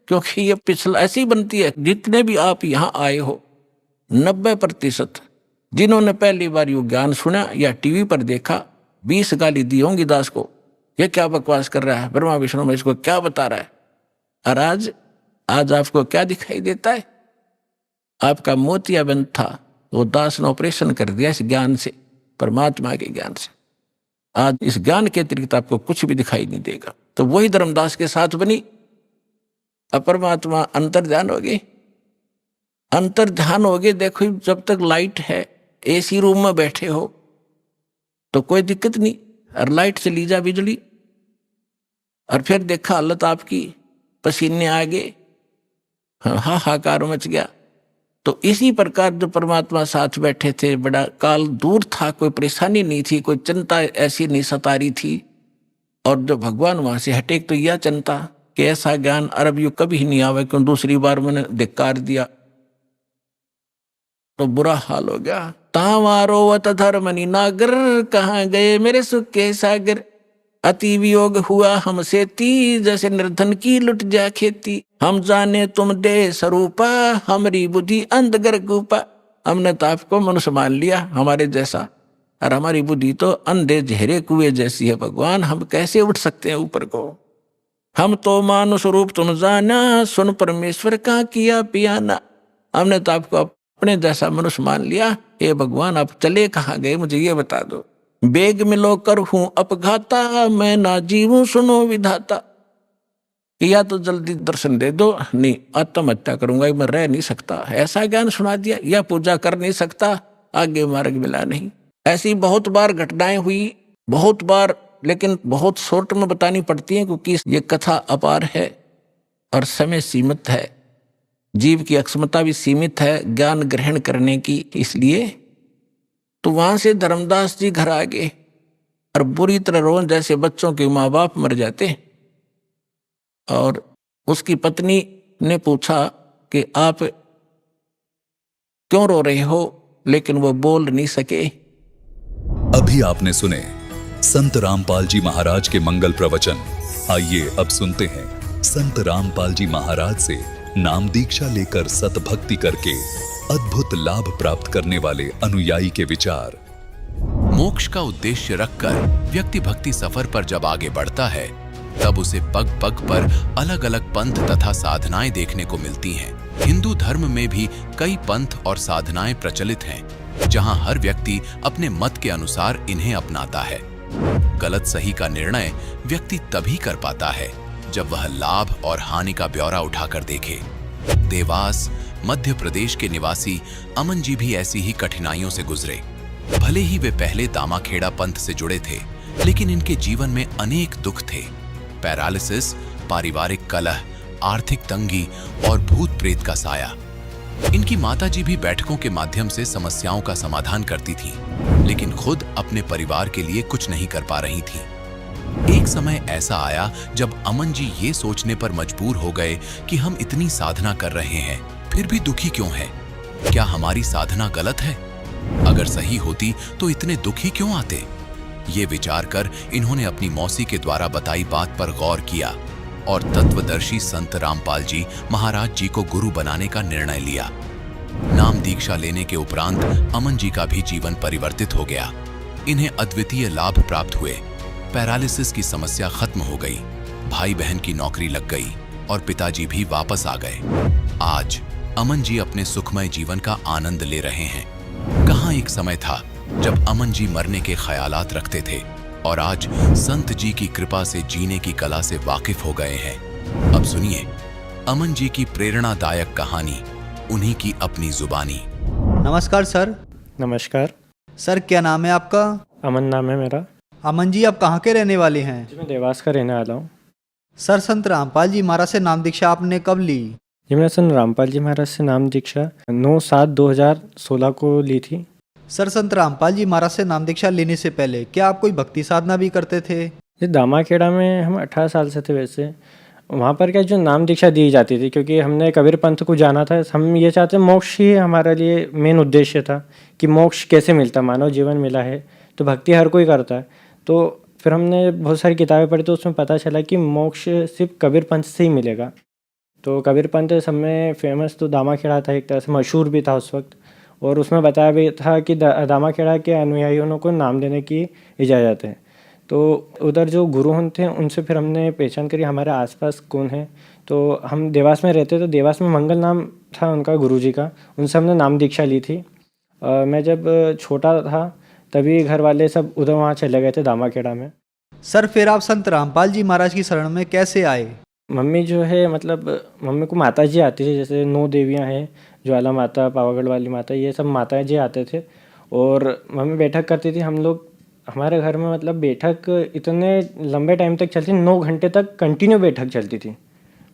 क्योंकि ये पिछला ऐसी बनती है, जितने भी आप यहाँ आए हो 90% जिन्होंने पहली बार ये ज्ञान सुना या टीवी पर देखा, 20 गाली दी होंगी दास को, ये क्या बकवास कर रहा है, ब्रह्मा विष्णु महेश को क्या बता रहा है। और आज आपको क्या दिखाई देता है? आपका मोतियाबिंद था, वो दास ने ऑपरेशन कर दिया इस ज्ञान से, परमात्मा के ज्ञान से। आज इस ज्ञान के अतिरिक्त आपको कुछ भी दिखाई नहीं देगा। तो वही धर्मदास के साथ बनी। अब परमात्मा अंतर ध्यान हो गई, अंतर ध्यान हो गए। देखो जब तक लाइट है, एसी रूम में बैठे हो तो कोई दिक्कत नहीं, और लाइट चली जा बिजली, और फिर देखा हालत आपकी, पसीने आ गए, हाहाकार मच गया। तो इसी प्रकार जो परमात्मा साथ बैठे थे, बड़ा काल दूर था, कोई परेशानी नहीं थी, कोई चिंता ऐसी नहीं सता रही थी। और जो भगवान वहां से हटे तो यह चिंता कि ऐसा ज्ञान अरब युग कभी नहीं आवे, क्यों दूसरी बार मैंने धिक्कार दिया तो बुरा हाल हो गया। तावारोवत धर्मनि नागर, कहाँ गए मेरे सुख के सागर, अति वियोग हुआ हमसे ती, जैसे निर्धन की लुट जा खेती। हम जाने तुम दे स्वरूपा, हमारी बुद्धि अंधगर गुपा। हमने तो आपको मनुष्य मान लिया हमारे जैसा, और हमारी बुद्धि तो अंधे जहरे कुएं जैसी है। भगवान हम कैसे उठ सकते हैं ऊपर को? हम तो मानुष रूप तुम जाना, सुन परमेश्वर का किया पियाना। हमने तो आपको अपने जैसा मनुष्य मान लिया। हे भगवान आप चले कहाँ गए, मुझे ये बता दो। बेग मिलो कर हूं अपघाता, मैं ना जीवूं सुनो विधाता। या तो जल्दी दर्शन दे दो, नहीं आत्महत्या करूंगा, मैं रह नहीं सकता। ऐसा ज्ञान सुना दिया, या पूजा कर नहीं सकता, आगे मार्ग मिला नहीं। ऐसी बहुत बार घटनाएं हुई, बहुत बार, लेकिन बहुत शॉर्ट में बतानी पड़ती है, क्योंकि ये कथा अपार है और समय सीमित है, जीव की अक्षमता भी सीमित है ज्ञान ग्रहण करने की। इसलिए तो वहां से धर्मदास जी घर आ गए और बुरी तरह रोन, जैसे बच्चों के माँ बाप मर जाते। और उसकी पत्नी ने पूछा कि आप क्यों रो रहे हो, लेकिन वो बोल नहीं सके।
अभी आपने सुने संत रामपाल जी महाराज के मंगल प्रवचन। आइए अब सुनते हैं संत रामपाल जी महाराज से नाम दीक्षा लेकर सतभक्ति करके अद्भुत लाभ प्राप्त करने वाले अनुयायी के विचार।
मोक्ष का उद्देश्य रखकर व्यक्ति भक्ति सफर पर जब आगे बढ़ता है, तब उसे पग पग पर अलग अलग पंथ तथा साधनाएं देखने को मिलती हैं। हिंदू धर्म में भी कई पंथ और साधनाएं प्रचलित हैं, जहां हर व्यक्ति अपने मत के अनुसार इन्हें अपनाता है। गलत सही का निर्णय व्यक्ति तभी कर पाता है जब वह लाभ और हानि का ब्यौरा उठाकर देखे। देवास मध्य प्रदेश के निवासी अमन जी भी ऐसी ही कठिनाइयों से गुजरे। भले ही वे पहले दामाखेड़ा पंथ से जुड़े थे, लेकिन इनके जीवन में अनेक दुख थे। पैरालिसिस, पारिवारिक कलह, आर्थिक तंगी और भूत प्रेत का साया। इनकी माताजी भी बैठकों के माध्यम से समस्याओं का समाधान करती थीं, लेकिन खुद अपने परिवार के लिए कुछ नहीं कर पा रही थीं। एक समय ऐसा आया जब अमन जी ये सोचने पर मजबूर हो गए कि हम इतनी साधना कर रहे हैं, फिर भी दुखी क्यों हैं? क्या हमारी साधना गलत है? अगर सही होती तो इतने दुखी क्यों आते? ये विचार कर इन्होंने अपनी मौसी के द्वारा बताई बात पर गौर किया और तत्वदर्शी संत रामपाल जी महाराज जी को गुरु बनाने का निर्णय लिया। नाम दीक्षा लेने के उपरांत अमन जी का भी जीवन परिवर्तित हो गया। इन्हें अद्वितीय लाभ प्राप्त हुए। पैरालिसिस की समस्या खत्म हो गई, भाई बहन की नौकरी लग गई और पिताजी भी वापस आ गए। आज अमन जी अपने सुखमय जीवन का आनंद ले रहे हैं। कहाँ एक समय था जब अमन जी मरने के ख्यालात रखते थे और आज संत जी की कृपा से जीने की कला से वाकिफ हो गए हैं। अब सुनिए अमन जी की प्रेरणादायक कहानी, उन्हीं की अपनी जुबानी।
नमस्कार सर।
नमस्कार
सर क्या नाम है आपका?
अमन नाम है मेरा।
अमन जी आप कहाँ के रहने वाले हैं?
जी मैं देवास का रहने वाला हूँ।
सर संत रामपाल जी महाराज से नाम दीक्षा आपने कब ली?
जी मैंने संत रामपाल जी महाराज से नाम दीक्षा 9/7/2016 को ली थी।
सर संत रामपाल जी महाराज से नाम दीक्षा लेने से पहले क्या आप कोई भक्ति साधना भी करते थे?
ये दामाखेड़ा में हम 18 साल से थे। वैसे वहाँ पर क्या जो नाम दीक्षा दी जाती थी, क्योंकि हमने कबीर पंथ को जाना था, हम ये चाहते मोक्ष ही हमारे लिए मेन उद्देश्य था कि मोक्ष कैसे मिलता, मानव जीवन मिला है तो भक्ति हर कोई करता है। तो फिर हमने बहुत सारी किताबें पढ़ी तो उसमें पता चला कि मोक्ष सिर्फ कबीर पंथ से ही मिलेगा। तो कबीर पंथ सब में फेमस तो दामाखेड़ा था, एक तरह से मशहूर भी था उस वक्त, और उसमें बताया भी था कि दामाखेड़ा के अनुयायियों को नाम देने की इजाज़त है। तो उधर जो गुरु थे उनसे फिर हमने पहचान करी हमारे आसपास कौन है। तो हम देवास में रहते, तो देवास में मंगल नाम था उनका गुरुजी का, उनसे हमने नाम दीक्षा ली थी। मैं जब छोटा था तभी घर वाले सब उधर वहाँ चले गए थे दामाखेड़ा में।
सर फिर आप संत रामपाल जी महाराज की शरण में कैसे आए?
मम्मी जो है मतलब मम्मी को माता जी आती थी, जैसे 9 देवियाँ हैं, ज्वाला माता, पावागढ़ वाली माता, ये सब माता जी आते थे। और मम्मी बैठक करती थी, हम लोग हमारे घर में मतलब बैठक इतने लंबे टाइम तक चलती, 9 घंटे तक कंटिन्यू बैठक चलती थी।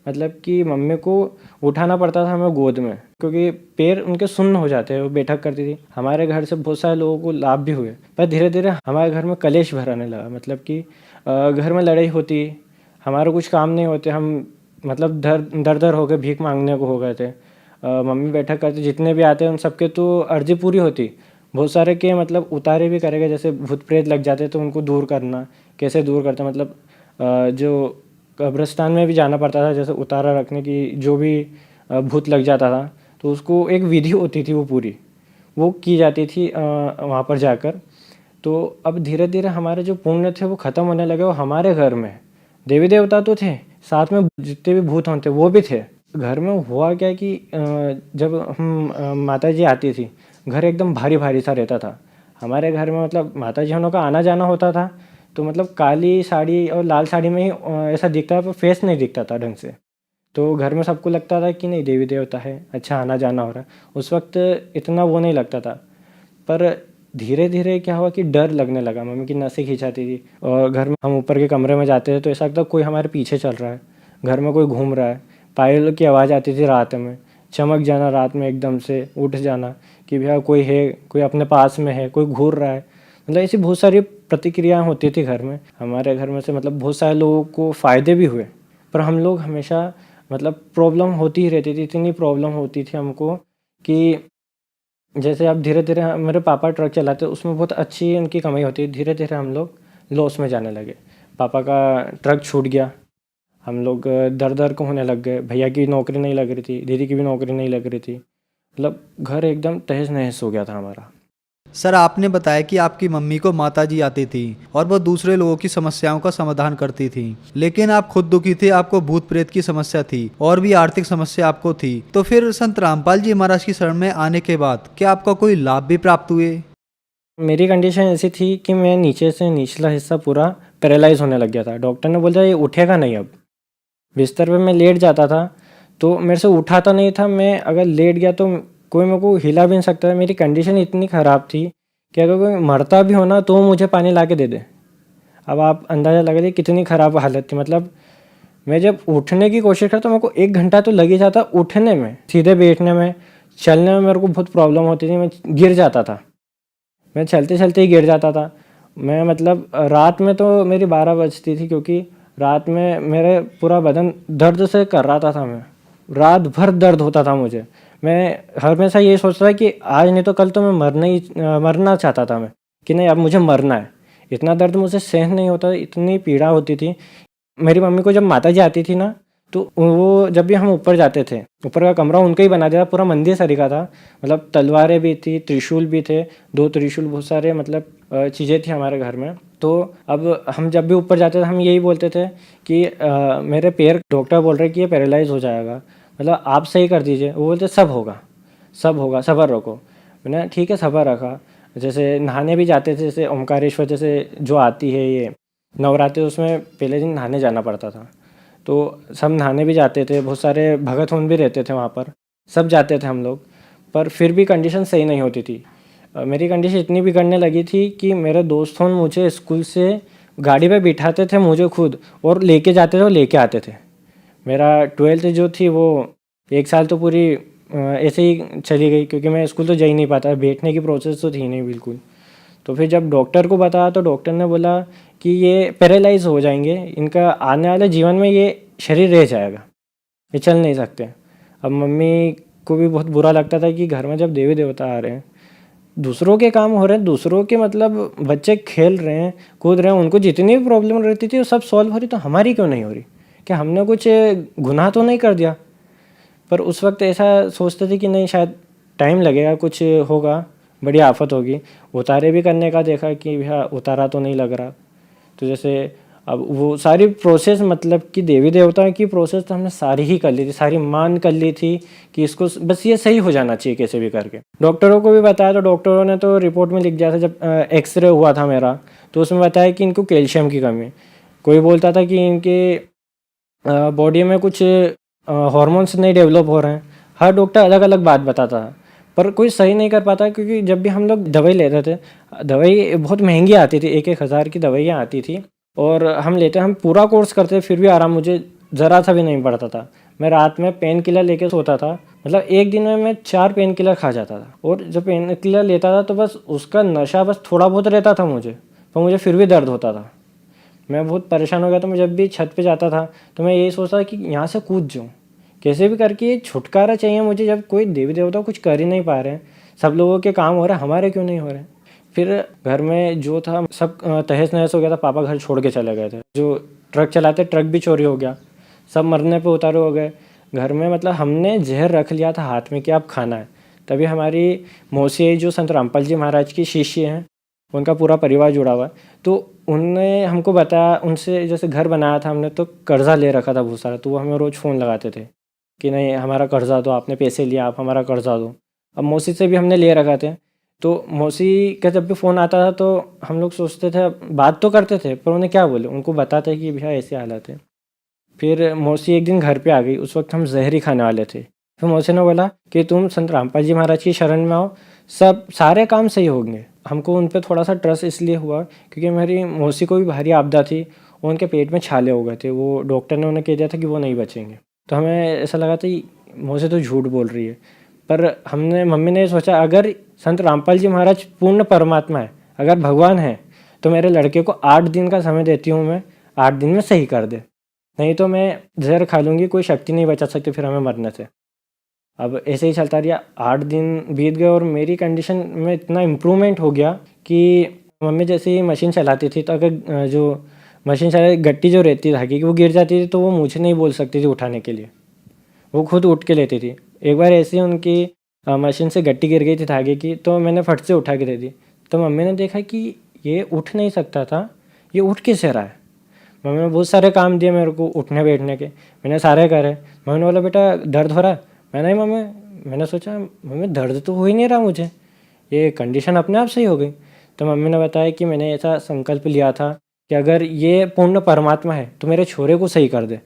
मतलब कि मम्मी को उठाना पड़ता था हमें गोद में, क्योंकि पैर उनके सुन्न हो जाते हैं, वो बैठक करती थी। हमारे घर से बहुत सारे लोगों को लाभ भी हुए, पर धीरे धीरे हमारे घर में कलेश भराने लगा। मतलब कि घर में लड़ाई होती, हमारे कुछ काम नहीं होते, हम मतलब दर दर हो गए, भीख मांगने को हो गए थे। मम्मी बैठक करती, जितने भी आते हैं उन सबके तो अर्जी पूरी होती, बहुत सारे के मतलब उतारे भी करेगा, जैसे भूत प्रेत लग जाते तो उनको दूर करना, कैसे दूर करते, मतलब जो कब्रिस्तान में भी जाना पड़ता था, जैसे उतारा रखने की, जो भी भूत लग जाता था तो उसको एक विधि होती थी, वो पूरी वो की जाती थी वहाँ पर जाकर। तो अब धीरे धीरे हमारे जो पुण्य थे वो ख़त्म होने लगे, और हमारे घर में देवी देवता तो थे, साथ में जितने भी भूत होते वो भी थे। घर में हुआ क्या कि जब हम माता जी आती थी, घर एकदम भारी भारी सा रहता था हमारे घर में। मतलब माता जी का आना जाना होता था, तो मतलब काली साड़ी और लाल साड़ी में ही ऐसा दिखता था, पर फेस नहीं दिखता था ढंग से। तो घर में सबको लगता था कि नहीं देवी देवता है, अच्छा आना जाना हो रहा है। उस वक्त इतना वो नहीं लगता था, पर धीरे धीरे क्या हुआ कि डर लगने लगा। मम्मी की नसें खिंचाती थी, और घर में हम ऊपर के कमरे में जाते थे तो ऐसा लगता कोई हमारे पीछे चल रहा है, घर में कोई घूम रहा है। पायल की आवाज़ आती थी रात में, चमक जाना रात में, एकदम से उठ जाना कि भैया कोई है, कोई अपने पास में है, कोई घूर रहा है। मतलब ऐसी बहुत सारी प्रतिक्रियाएं होती थी घर में। हमारे घर में से मतलब बहुत सारे लोगों को फ़ायदे भी हुए, पर हम लोग हमेशा मतलब प्रॉब्लम होती ही रहती थी। इतनी प्रॉब्लम होती थी हमको कि जैसे अब धीरे धीरे मेरे पापा ट्रक चलाते, उसमें बहुत अच्छी उनकी कमाई होती है। धीरे धीरे हम लोग लॉस में जाने लगे, पापा का ट्रक छूट गया, हम लोग दर दर को होने लग गए। भैया की नौकरी नहीं लग रही थी, दीदी की भी नौकरी नहीं लग रही थी, मतलब घर एकदम तहस नहस हो गया था हमारा।
सर आपने बताया कि आपकी मम्मी को माता जी आती थी और वो दूसरे लोगों की समस्याओं का समाधान करती थी, लेकिन आप खुद दुखी थे, आपको भूत प्रेत की समस्या थी और भी आर्थिक समस्या आपको थी। तो फिर संत रामपाल जी महाराज की शरण में आने के बाद क्या आपका कोई लाभ भी प्राप्त हुए?
मेरी कंडीशन ऐसी थी कि मैं नीचे से निचला हिस्सा पूरा पैरालाइज होने लग गया था। डॉक्टर ने बोला ये उठेगा नहीं। अब बिस्तर पे मैं लेट जाता था तो मेरे से उठाता नहीं था। मैं अगर लेट गया तो कोई मेरे को हिला भी नहीं सकता था। मेरी कंडीशन इतनी ख़राब थी कि अगर कोई मरता भी हो ना तो मुझे पानी ला के दे दे। अब आप अंदाज़ा लगा लीजिए कितनी ख़राब हालत थी। मतलब मैं जब उठने की कोशिश करता तो मेरे को 1 घंटा तो लग ही जाता उठने में, सीधे बैठने में, चलने में मेरे को बहुत प्रॉब्लम होती थी। मैं गिर जाता था, मैं चलते चलते ही गिर जाता था। मैं मतलब रात में तो मेरी 12 बजती थी, क्योंकि रात में मेरे पूरा बदन दर्द से कर रहा था। मैं रात भर दर्द होता था मुझे। मैं हमेशा ये सोचता था कि आज नहीं तो कल तो मैं मरना चाहता था मैं, कि नहीं अब मुझे मरना है। इतना दर्द मुझे सहन नहीं होता, इतनी पीड़ा होती थी। मेरी मम्मी को जब माता जी आती थी ना, तो वो जब भी हम ऊपर जाते थे, ऊपर का कमरा उनका ही बना दिया था, पूरा मंदिर सरी का था। मतलब तलवारें भी थी, त्रिशूल भी थे, 2 त्रिशूल, बहुत सारे मतलब चीज़ें थी हमारे घर में। तो अब हम जब भी ऊपर जाते थे हम यही बोलते थे कि मेरे पैर, डॉक्टर बोल रहे कि ये पैरालाइज हो जाएगा, मतलब आप सही कर दीजिए। वो बोलते सब होगा, सब होगा, सब्र रखो। मैंने ठीक है सब्र रखा। जैसे नहाने भी जाते थे, जैसे ओमकारेश्वर जैसे जो आती है ये नवरात्रि, उसमें पहले दिन नहाने जाना पड़ता था। तो सब नहाने भी जाते थे, बहुत सारे भगत भी रहते थे वहाँ पर, सब जाते थे हम लोग। पर फिर भी कंडीशन सही नहीं होती थी। मेरी कंडीशन इतनी बिगड़ने लगी थी कि मेरे दोस्तों मुझे स्कूल से गाड़ी पे बिठाते थे मुझे खुद, और लेके जाते थे और लेके आते थे। मेरा 12th जो थी वो 1 साल तो पूरी ऐसे ही चली गई, क्योंकि मैं स्कूल तो जा ही नहीं पाता, बैठने की प्रोसेस तो थी नहीं बिल्कुल। तो फिर जब डॉक्टर को बताया तो डॉक्टर ने बोला कि ये पैरालाइज हो जाएंगे, इनका आने वाले जीवन में ये शरीर रह जाएगा, ये चल नहीं सकते। अब मम्मी को भी बहुत बुरा लगता था कि घर में जब देवी देवता आ रहे हैं, दूसरों के काम हो रहे हैं, दूसरों के मतलब बच्चे खेल रहे हैं, कूद रहे हैं, उनको जितनी भी प्रॉब्लम रहती थी वो सब सॉल्व हो रही, तो हमारी क्यों नहीं हो रही? क्या हमने कुछ गुनाह तो नहीं कर दिया? पर उस वक्त ऐसा सोचते थे कि नहीं, शायद टाइम लगेगा, कुछ होगा, बड़ी आफत होगी। उतारे भी करने का देखा कि भैया उतारा तो नहीं लग रहा। तो जैसे अब वो सारी प्रोसेस, मतलब कि देवी देवताओं की प्रोसेस तो हमने सारी ही कर ली थी, सारी मान कर ली थी कि इसको बस ये सही हो जाना चाहिए कैसे भी करके। डॉक्टरों को भी बताया, तो डॉक्टरों ने तो रिपोर्ट में लिख दिया था, जब एक्सरे हुआ था मेरा तो उसमें बताया कि इनको कैल्शियम की कमी है। कोई बोलता था कि इनके बॉडी में कुछ हार्मोन्स नहीं डेवलप हो रहे हैं। हर डॉक्टर अलग अलग बात बताता था, पर कोई सही नहीं कर पाता, क्योंकि जब भी हम लोग दवाई लेते थे, दवाई बहुत महंगी आती थी, 1-1 हज़ार की दवाइयाँ आती थी, और हम पूरा कोर्स करते, फिर भी आराम मुझे ज़रा सा भी नहीं पड़ता था। मैं रात में पेन किलर लेके सोता था, मतलब एक दिन में मैं 4 पेन किलर खा जाता था, और जब पेन किलर लेता था तो बस उसका नशा बस थोड़ा बहुत रहता था मुझे, पर मुझे फिर भी दर्द होता था। मैं बहुत परेशान हो गया, तो मैं जब भी छत पे जाता था तो मैं यही सोचता था कि यहाँ से कूद जाऊँ, कैसे भी करके ये छुटकारा चाहिए मुझे। जब कोई देवी देवता कुछ कर ही नहीं पा रहे हैं, सब लोगों के काम हो रहे हैं, हमारे क्यों नहीं हो रहे? फिर घर में जो था सब तहस नहस हो गया था, पापा घर छोड़ के चले गए थे। जो ट्रक चलाते, ट्रक भी चोरी हो गया, सब मरने पे उतारे हो गए। घर में मतलब हमने जहर रख लिया था हाथ में कि आप खाना है। तभी हमारी मौसी जो संत रामपाल जी महाराज की शिष्य हैं, उनका पूरा परिवार जुड़ा हुआ है, तो उनने हमको बताया, उनसे जैसे घर बनाया था हमने, तो कर्जा ले रखा था बहुत सारा, तो वो हमें रोज़ फ़ोन लगाते थे कि नहीं हमारा कर्जा दो, आपने पैसे लिया, आप हमारा कर्जा दो। अब मौसी से भी हमने ले रखा थे, तो मौसी का जब भी फ़ोन आता था तो हम लोग सोचते थे, बात तो करते थे, पर उन्हें क्या बोले, उनको बताते कि भैया ऐसे हालत है। फिर मौसी एक दिन घर पे आ गई, उस वक्त हम जहर ही खाने वाले थे। फिर मौसी ने बोला कि तुम संत रामपाल जी महाराज की शरण में आओ, सब सारे काम सही होंगे। हमको उन पर थोड़ा सा ट्रस्ट इसलिए हुआ क्योंकि मेरी मौसी को भी भारी आपदा थी, उनके पेट में छाले हो गए थे, वो डॉक्टर ने उन्हें कह दिया था कि वो नहीं बचेंगे। तो हमें ऐसा लगा था कि मौसी तो झूठ बोल रही है, पर मम्मी ने सोचा अगर संत रामपाल जी महाराज पूर्ण परमात्मा है, अगर भगवान है, तो मेरे लड़के को 8 दिन का समय देती हूँ मैं, 8 दिन में सही कर दे, नहीं तो मैं जहर खा लूँगी, कोई शक्ति नहीं बचा सकती फिर हमें मरने से। अब ऐसे ही चलता रहा, 8 दिन बीत गए और मेरी कंडीशन में इतना इम्प्रूवमेंट हो गया कि मम्मी जैसे ही मशीन चलाती थी, तो अगर जो मशीन चला गट्टी जो रहती धागे की वो गिर जाती थी, तो वो मुझे नहीं बोल सकती थी उठाने के लिए, वो खुद उठ के लेती थी। एक बार ऐसे ही उनकी मशीन से गट्टी गिर गई थी धागे की, तो मैंने फट से उठा के दे दी, तो मम्मी ने देखा कि ये उठ नहीं सकता था, ये उठ कैसे रहा है। मम्मी ने बहुत सारे काम दिए मेरे को उठने बैठने के, मैंने सारे करे। मम्मी ने बोला बेटा दर्द हो रहा है? मैंने सोचा मम्मी दर्द तो हो ही नहीं रहा मुझे, ये कंडीशन अपने आप सही हो गई। तो मम्मी ने बताया कि मैंने ऐसा संकल्प लिया था कि अगर ये पूर्ण परमात्मा है तो मेरे छोरे को सही कर दे।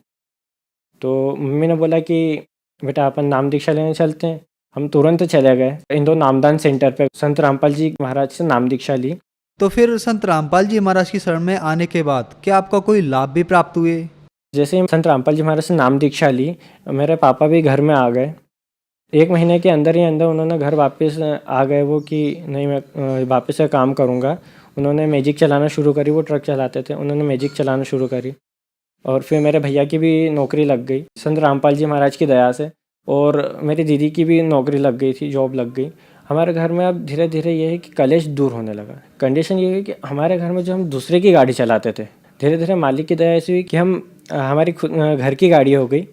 तो मम्मी ने बोला कि बेटा अपन नाम दीक्षा लेने चलते हैं। हम तुरंत चले गए इंदौर नामदान सेंटर पे, संत रामपाल जी महाराज से नाम दीक्षा ली।
तो फिर संत रामपाल जी महाराज की शरण में आने के बाद क्या आपका कोई लाभ भी प्राप्त हुए?
जैसे ही संत रामपाल जी महाराज से नाम दीक्षा ली, मेरे पापा भी घर में आ गए। 1 महीने के अंदर ही अंदर उन्होंने घर वापस आ गए वो कि नहीं मैं वापस से काम करूँगा। उन्होंने मैजिक चलाना शुरू करी, वो ट्रक चलाते थे, उन्होंने मैजिक चलाना शुरू करी। और फिर मेरे भैया की भी नौकरी लग गई संत रामपाल जी महाराज की दया से, और मेरी दीदी की भी नौकरी लग गई थी, जॉब लग गई। हमारे घर में अब धीरे धीरे ये है कि कलेश दूर होने लगा। कंडीशन ये है कि हमारे घर में जो हम दूसरे की गाड़ी चलाते थे, धीरे धीरे मालिक की दया ऐसी हुई कि हम हमारी खुद घर की गाड़ी हो गई,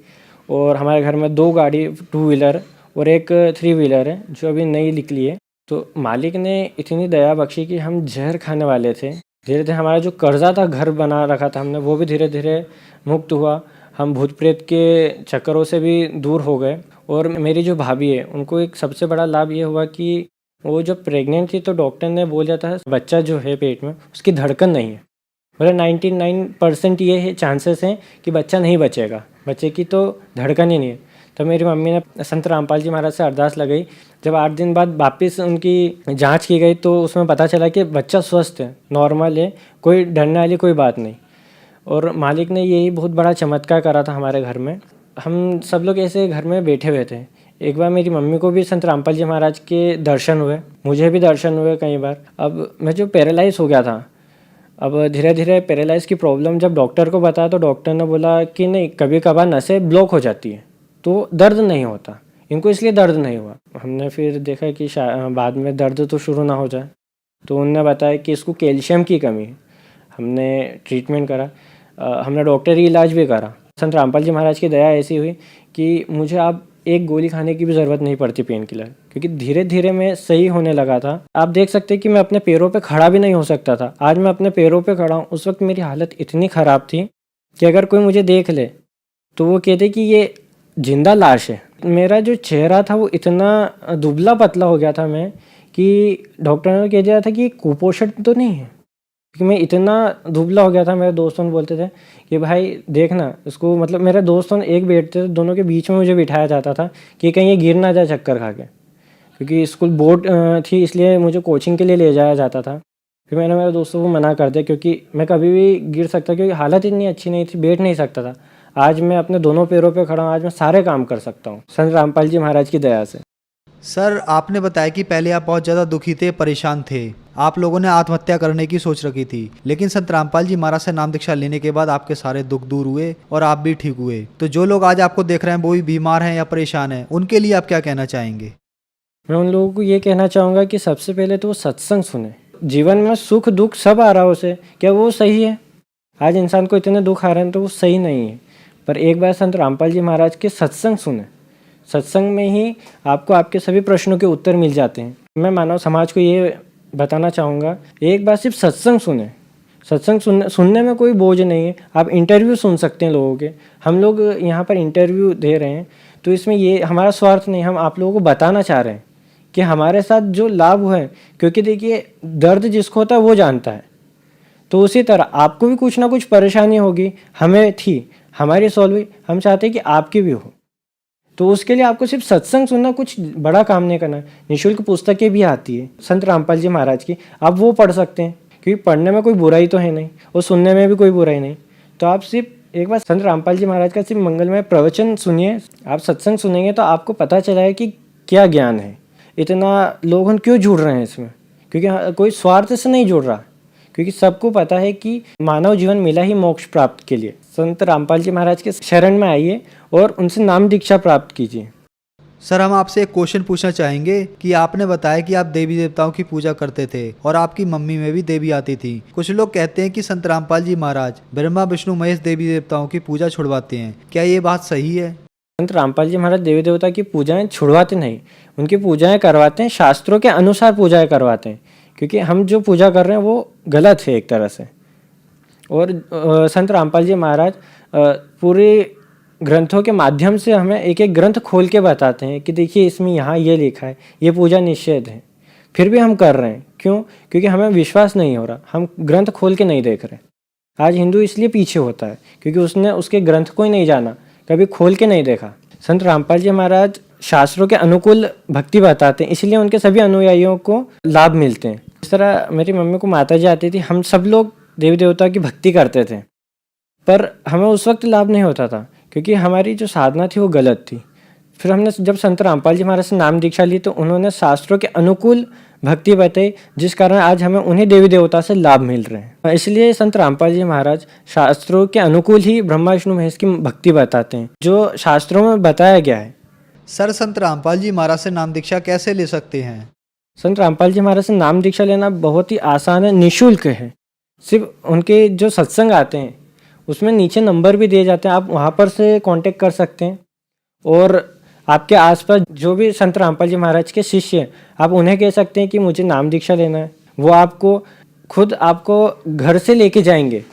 और हमारे घर में 2 गाड़ी 2 व्हीलर और एक 3 व्हीलर है जो अभी नई निकली है। तो मालिक ने इतनी दया बख्शी कि हम जहर खाने वाले थे, धीरे धीरे हमारा जो कर्जा था घर बना रखा था हमने, वो भी धीरे धीरे मुक्त हुआ। हम भूत प्रेत के चक्करों से भी दूर हो गए। और मेरी जो भाभी है उनको एक सबसे बड़ा लाभ ये हुआ कि वो जब प्रेग्नेंट थी तो डॉक्टर ने बोला था बच्चा जो है पेट में उसकी धड़कन नहीं है, मतलब 99% ये है चांसेस हैं कि बच्चा नहीं बचेगा, बच्चे की तो धड़कन ही नहीं है। तो मेरी मम्मी ने संत रामपाल जी महाराज से अरदास लगाई। जब 8 दिन बाद वापस उनकी जांच की गई तो उसमें पता चला कि बच्चा स्वस्थ है, नॉर्मल है, कोई डरने वाली कोई बात नहीं। और मालिक ने यही बहुत बड़ा चमत्कार करा था हमारे घर में। हम सब लोग ऐसे घर में बैठे हुए थे। एक बार मेरी मम्मी को भी संत रामपाल जी महाराज के दर्शन हुए, मुझे भी दर्शन हुए कई बार। अब मैं जो पैरालाइज हो गया था, अब धीरे धीरे पैरालाइज की प्रॉब्लम जब डॉक्टर को बताया तो डॉक्टर ने बोला कि नहीं, कभी कभार नसें ब्लॉक हो जाती है तो दर्द नहीं होता, इनको इसलिए दर्द नहीं हुआ। हमने फिर देखा कि बाद में दर्द तो शुरू ना हो जाए, तो उन्होंने बताया कि इसको कैल्शियम की कमी है। हमने ट्रीटमेंट करा, हमने डॉक्टरी इलाज भी करा। संत रामपाल जी महाराज की दया ऐसी हुई कि मुझे अब एक गोली खाने की भी ज़रूरत नहीं पड़ती पेन किलर, क्योंकि धीरे धीरे मैं सही होने लगा था। आप देख सकते हैं कि मैं अपने पैरों पे खड़ा भी नहीं हो सकता था, आज मैं अपने पैरों पे खड़ा हूँ। उस वक्त मेरी हालत इतनी ख़राब थी कि अगर कोई मुझे देख ले तो वो कहते कि ये जिंदा लाश है। मेरा जो चेहरा था वो इतना दुबला पतला हो गया था मैं कि डॉक्टर ने कह दिया था कि कुपोषण तो नहीं है, क्योंकि मैं इतना दुबला हो गया था। मेरे दोस्तों ने बोलते थे कि भाई देखना इसको, मतलब मेरे दोस्तों एक बैठते थे, दोनों के बीच में मुझे बिठाया जाता था कि कहीं ये गिर ना जाए चक्कर खा के, क्योंकि स्कूल बोर्ड थी इसलिए मुझे कोचिंग के लिए ले जाया जाता था। फिर मैंने मेरे दोस्तों को मना कर दिया क्योंकि मैं कभी भी गिर सकता, क्योंकि हालत इतनी अच्छी नहीं थी, बैठ नहीं सकता था। आज मैं अपने दोनों पैरों पे खड़ा हूँ, आज मैं सारे काम कर सकता हूँ संत रामपाल जी महाराज की दया से।
सर, आपने बताया कि पहले आप बहुत ज़्यादा दुखी थे, परेशान थे, आप लोगों ने आत्महत्या करने की सोच रखी थी, लेकिन संत रामपाल जी महाराज से नाम दीक्षा लेने के बाद आपके सारे दुख दूर हुए और आप भी ठीक हुए। तो जो लोग आज आपको देख रहे हैं वो भी बीमार हैं या परेशान हैं, उनके लिए आप क्या कहना चाहेंगे?
मैं उन लोगों को ये कहना चाहूँगा कि सबसे पहले तो वो सत्संग सुने। जीवन में सुख दुख सब आ रहा है उसे, क्या वो सही है? आज इंसान को इतने दुख आ रहे हैं तो वो सही नहीं है, पर एक बार संत रामपाल जी महाराज के सत्संग सुने। सत्संग में ही आपको आपके सभी प्रश्नों के उत्तर मिल जाते हैं। मैं मानव समाज को ये बताना चाहूँगा, एक बार सिर्फ सत्संग सुने। सत्संग सुनने में कोई बोझ नहीं है। आप इंटरव्यू सुन सकते हैं लोगों के। हम लोग यहाँ पर इंटरव्यू दे रहे हैं तो इसमें ये हमारा स्वार्थ नहीं, हम आप लोगों को बताना चाह रहे हैं कि हमारे साथ जो लाभ हुए, क्योंकि देखिए दर्द जिसको होता है वो जानता है। तो उसी तरह आपको भी कुछ ना कुछ परेशानी होगी, हमें थी, हमारी सॉल्व हुई, हम चाहते हैं कि आपकी भी हो। तो उसके लिए आपको सिर्फ सत्संग सुनना, कुछ बड़ा काम नहीं करना। निःशुल्क पुस्तकें भी आती है संत रामपाल जी महाराज की, आप वो पढ़ सकते हैं, क्योंकि पढ़ने में कोई बुराई तो है नहीं और सुनने में भी कोई बुराई नहीं। तो आप सिर्फ एक बार संत रामपाल जी महाराज का सिर्फ मंगलमय प्रवचन सुनिए। आप सत्संग सुनेंगे तो आपको पता चला है कि क्या ज्ञान है, इतना लोग क्यों जुड़ रहे हैं इसमें, क्योंकि कोई स्वार्थ से नहीं जुड़ रहा, क्योंकि सबको पता है कि मानव जीवन मिला ही मोक्ष प्राप्त के लिए। संत रामपाल जी महाराज के शरण में आइए और उनसे नाम दीक्षा प्राप्त कीजिए।
सर, हम आपसे एक क्वेश्चन पूछना चाहेंगे कि आपने बताया कि आप देवी देवताओं की पूजा करते थे और आपकी मम्मी में भी देवी आती थी। कुछ लोग कहते हैं कि संत रामपाल जी महाराज ब्रह्मा विष्णु महेश देवी देवताओं की पूजा छुड़वाते हैं, क्या ये बात सही है?
संत रामपाल जी महाराज देवी देवता की पूजाएं छुड़वाते नहीं, उनकी पूजाएं करवाते हैं, शास्त्रों के अनुसार पूजाएं करवाते हैं, क्योंकि हम जो पूजा कर रहे हैं वो गलत है एक तरह से। और संत रामपाल जी महाराज पूरे ग्रंथों के माध्यम से हमें एक एक ग्रंथ खोल के बताते हैं कि देखिए इसमें यहाँ ये लिखा है, ये पूजा निषेध है, फिर भी हम कर रहे हैं। क्यों? क्योंकि हमें विश्वास नहीं हो रहा, हम ग्रंथ खोल के नहीं देख रहे। आज हिंदू इसलिए पीछे होता है क्योंकि उसने उसके ग्रंथ को ही नहीं जाना, कभी खोल के नहीं देखा। संत रामपाल जी महाराज शास्त्रों के अनुकूल भक्ति बताते हैं, इसलिए उनके सभी अनुयायियों को लाभ मिलते हैं। इस तरह मेरी मम्मी को माता जी आती थी, हम सब लोग देवी देवता की भक्ति करते थे, पर हमें उस वक्त लाभ नहीं होता था क्योंकि हमारी जो साधना थी वो गलत थी। फिर हमने जब संत रामपाल जी महाराज से नाम दीक्षा ली तो उन्होंने शास्त्रों के अनुकूल भक्ति बताई, जिस कारण आज हमें उन्हीं देवी देवता से लाभ मिल रहे हैं। इसलिए संत रामपाल जी महाराज शास्त्रों के अनुकूल ही ब्रह्मा विष्णु महेश की भक्ति बताते हैं, जो शास्त्रों में बताया गया है।
सर, संत रामपाल जी महाराज से नाम दीक्षा कैसे ले सकते हैं?
संत रामपाल जी महाराज से नाम दीक्षा लेना बहुत ही आसान है, निःशुल्क है। सिर्फ उनके जो सत्संग आते हैं उसमें नीचे नंबर भी दिए जाते हैं, आप वहाँ पर से कांटेक्ट कर सकते हैं। और आपके आसपास जो भी संत रामपाल जी महाराज के शिष्य हैं, आप उन्हें कह सकते हैं कि मुझे नाम दीक्षा लेना है, वो आपको खुद आपको घर से लेके जाएंगे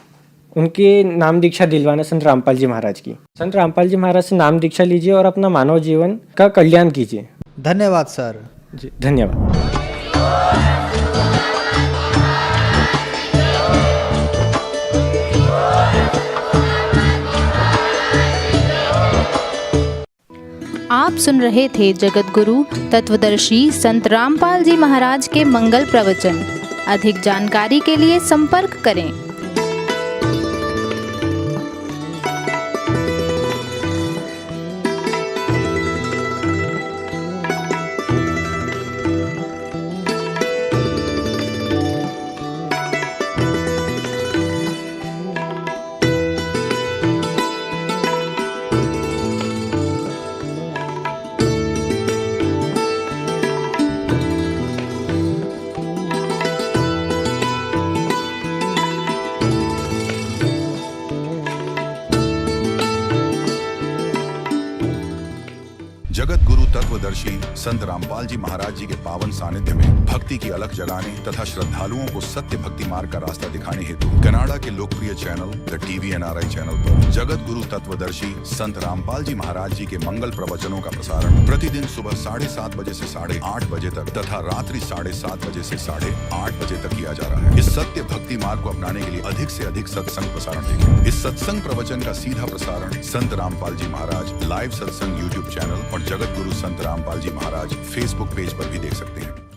उनकी नाम दीक्षा दिलवाना संत रामपाल जी महाराज की। संत रामपाल जी महाराज से नाम दीक्षा लीजिए और अपना मानव जीवन का कल्याण कीजिए।
धन्यवाद सर।
जी धन्यवाद।
आप सुन रहे थे जगत गुरु तत्वदर्शी संत रामपाल जी महाराज के मंगल प्रवचन। अधिक जानकारी के लिए संपर्क करें।
जगत गुरु तत्वदर्शी संत रामपाल जी महाराज जी के पावन सानिध्य में भक्ति की अलख जगाने तथा श्रद्धालुओं को सत्य भक्ति मार्ग का रास्ता दिखाने हेतु कनाडा के लोकप्रिय channel the TV NRI channel पर जगत गुरु तत्वदर्शी संत रामपाल जी महाराज जी के मंगल प्रवचनों का प्रसारण प्रतिदिन सुबह 7:30 बजे से 8:30 बजे तक तथा रात्रि 7:30 बजे से 8:30 बजे तक किया जा रहा है। इस सत्य भक्ति मार्ग को अपनाने के लिए अधिक से अधिक सत्संग प्रसारण देखें। इस सत्संग प्रवचन का सीधा प्रसारण संत रामपाल जी महाराज लाइव सत्संग YouTube चैनल और जगत गुरु संत रामपाल जी महाराज Facebook पेज पर भी देख सकते हैं।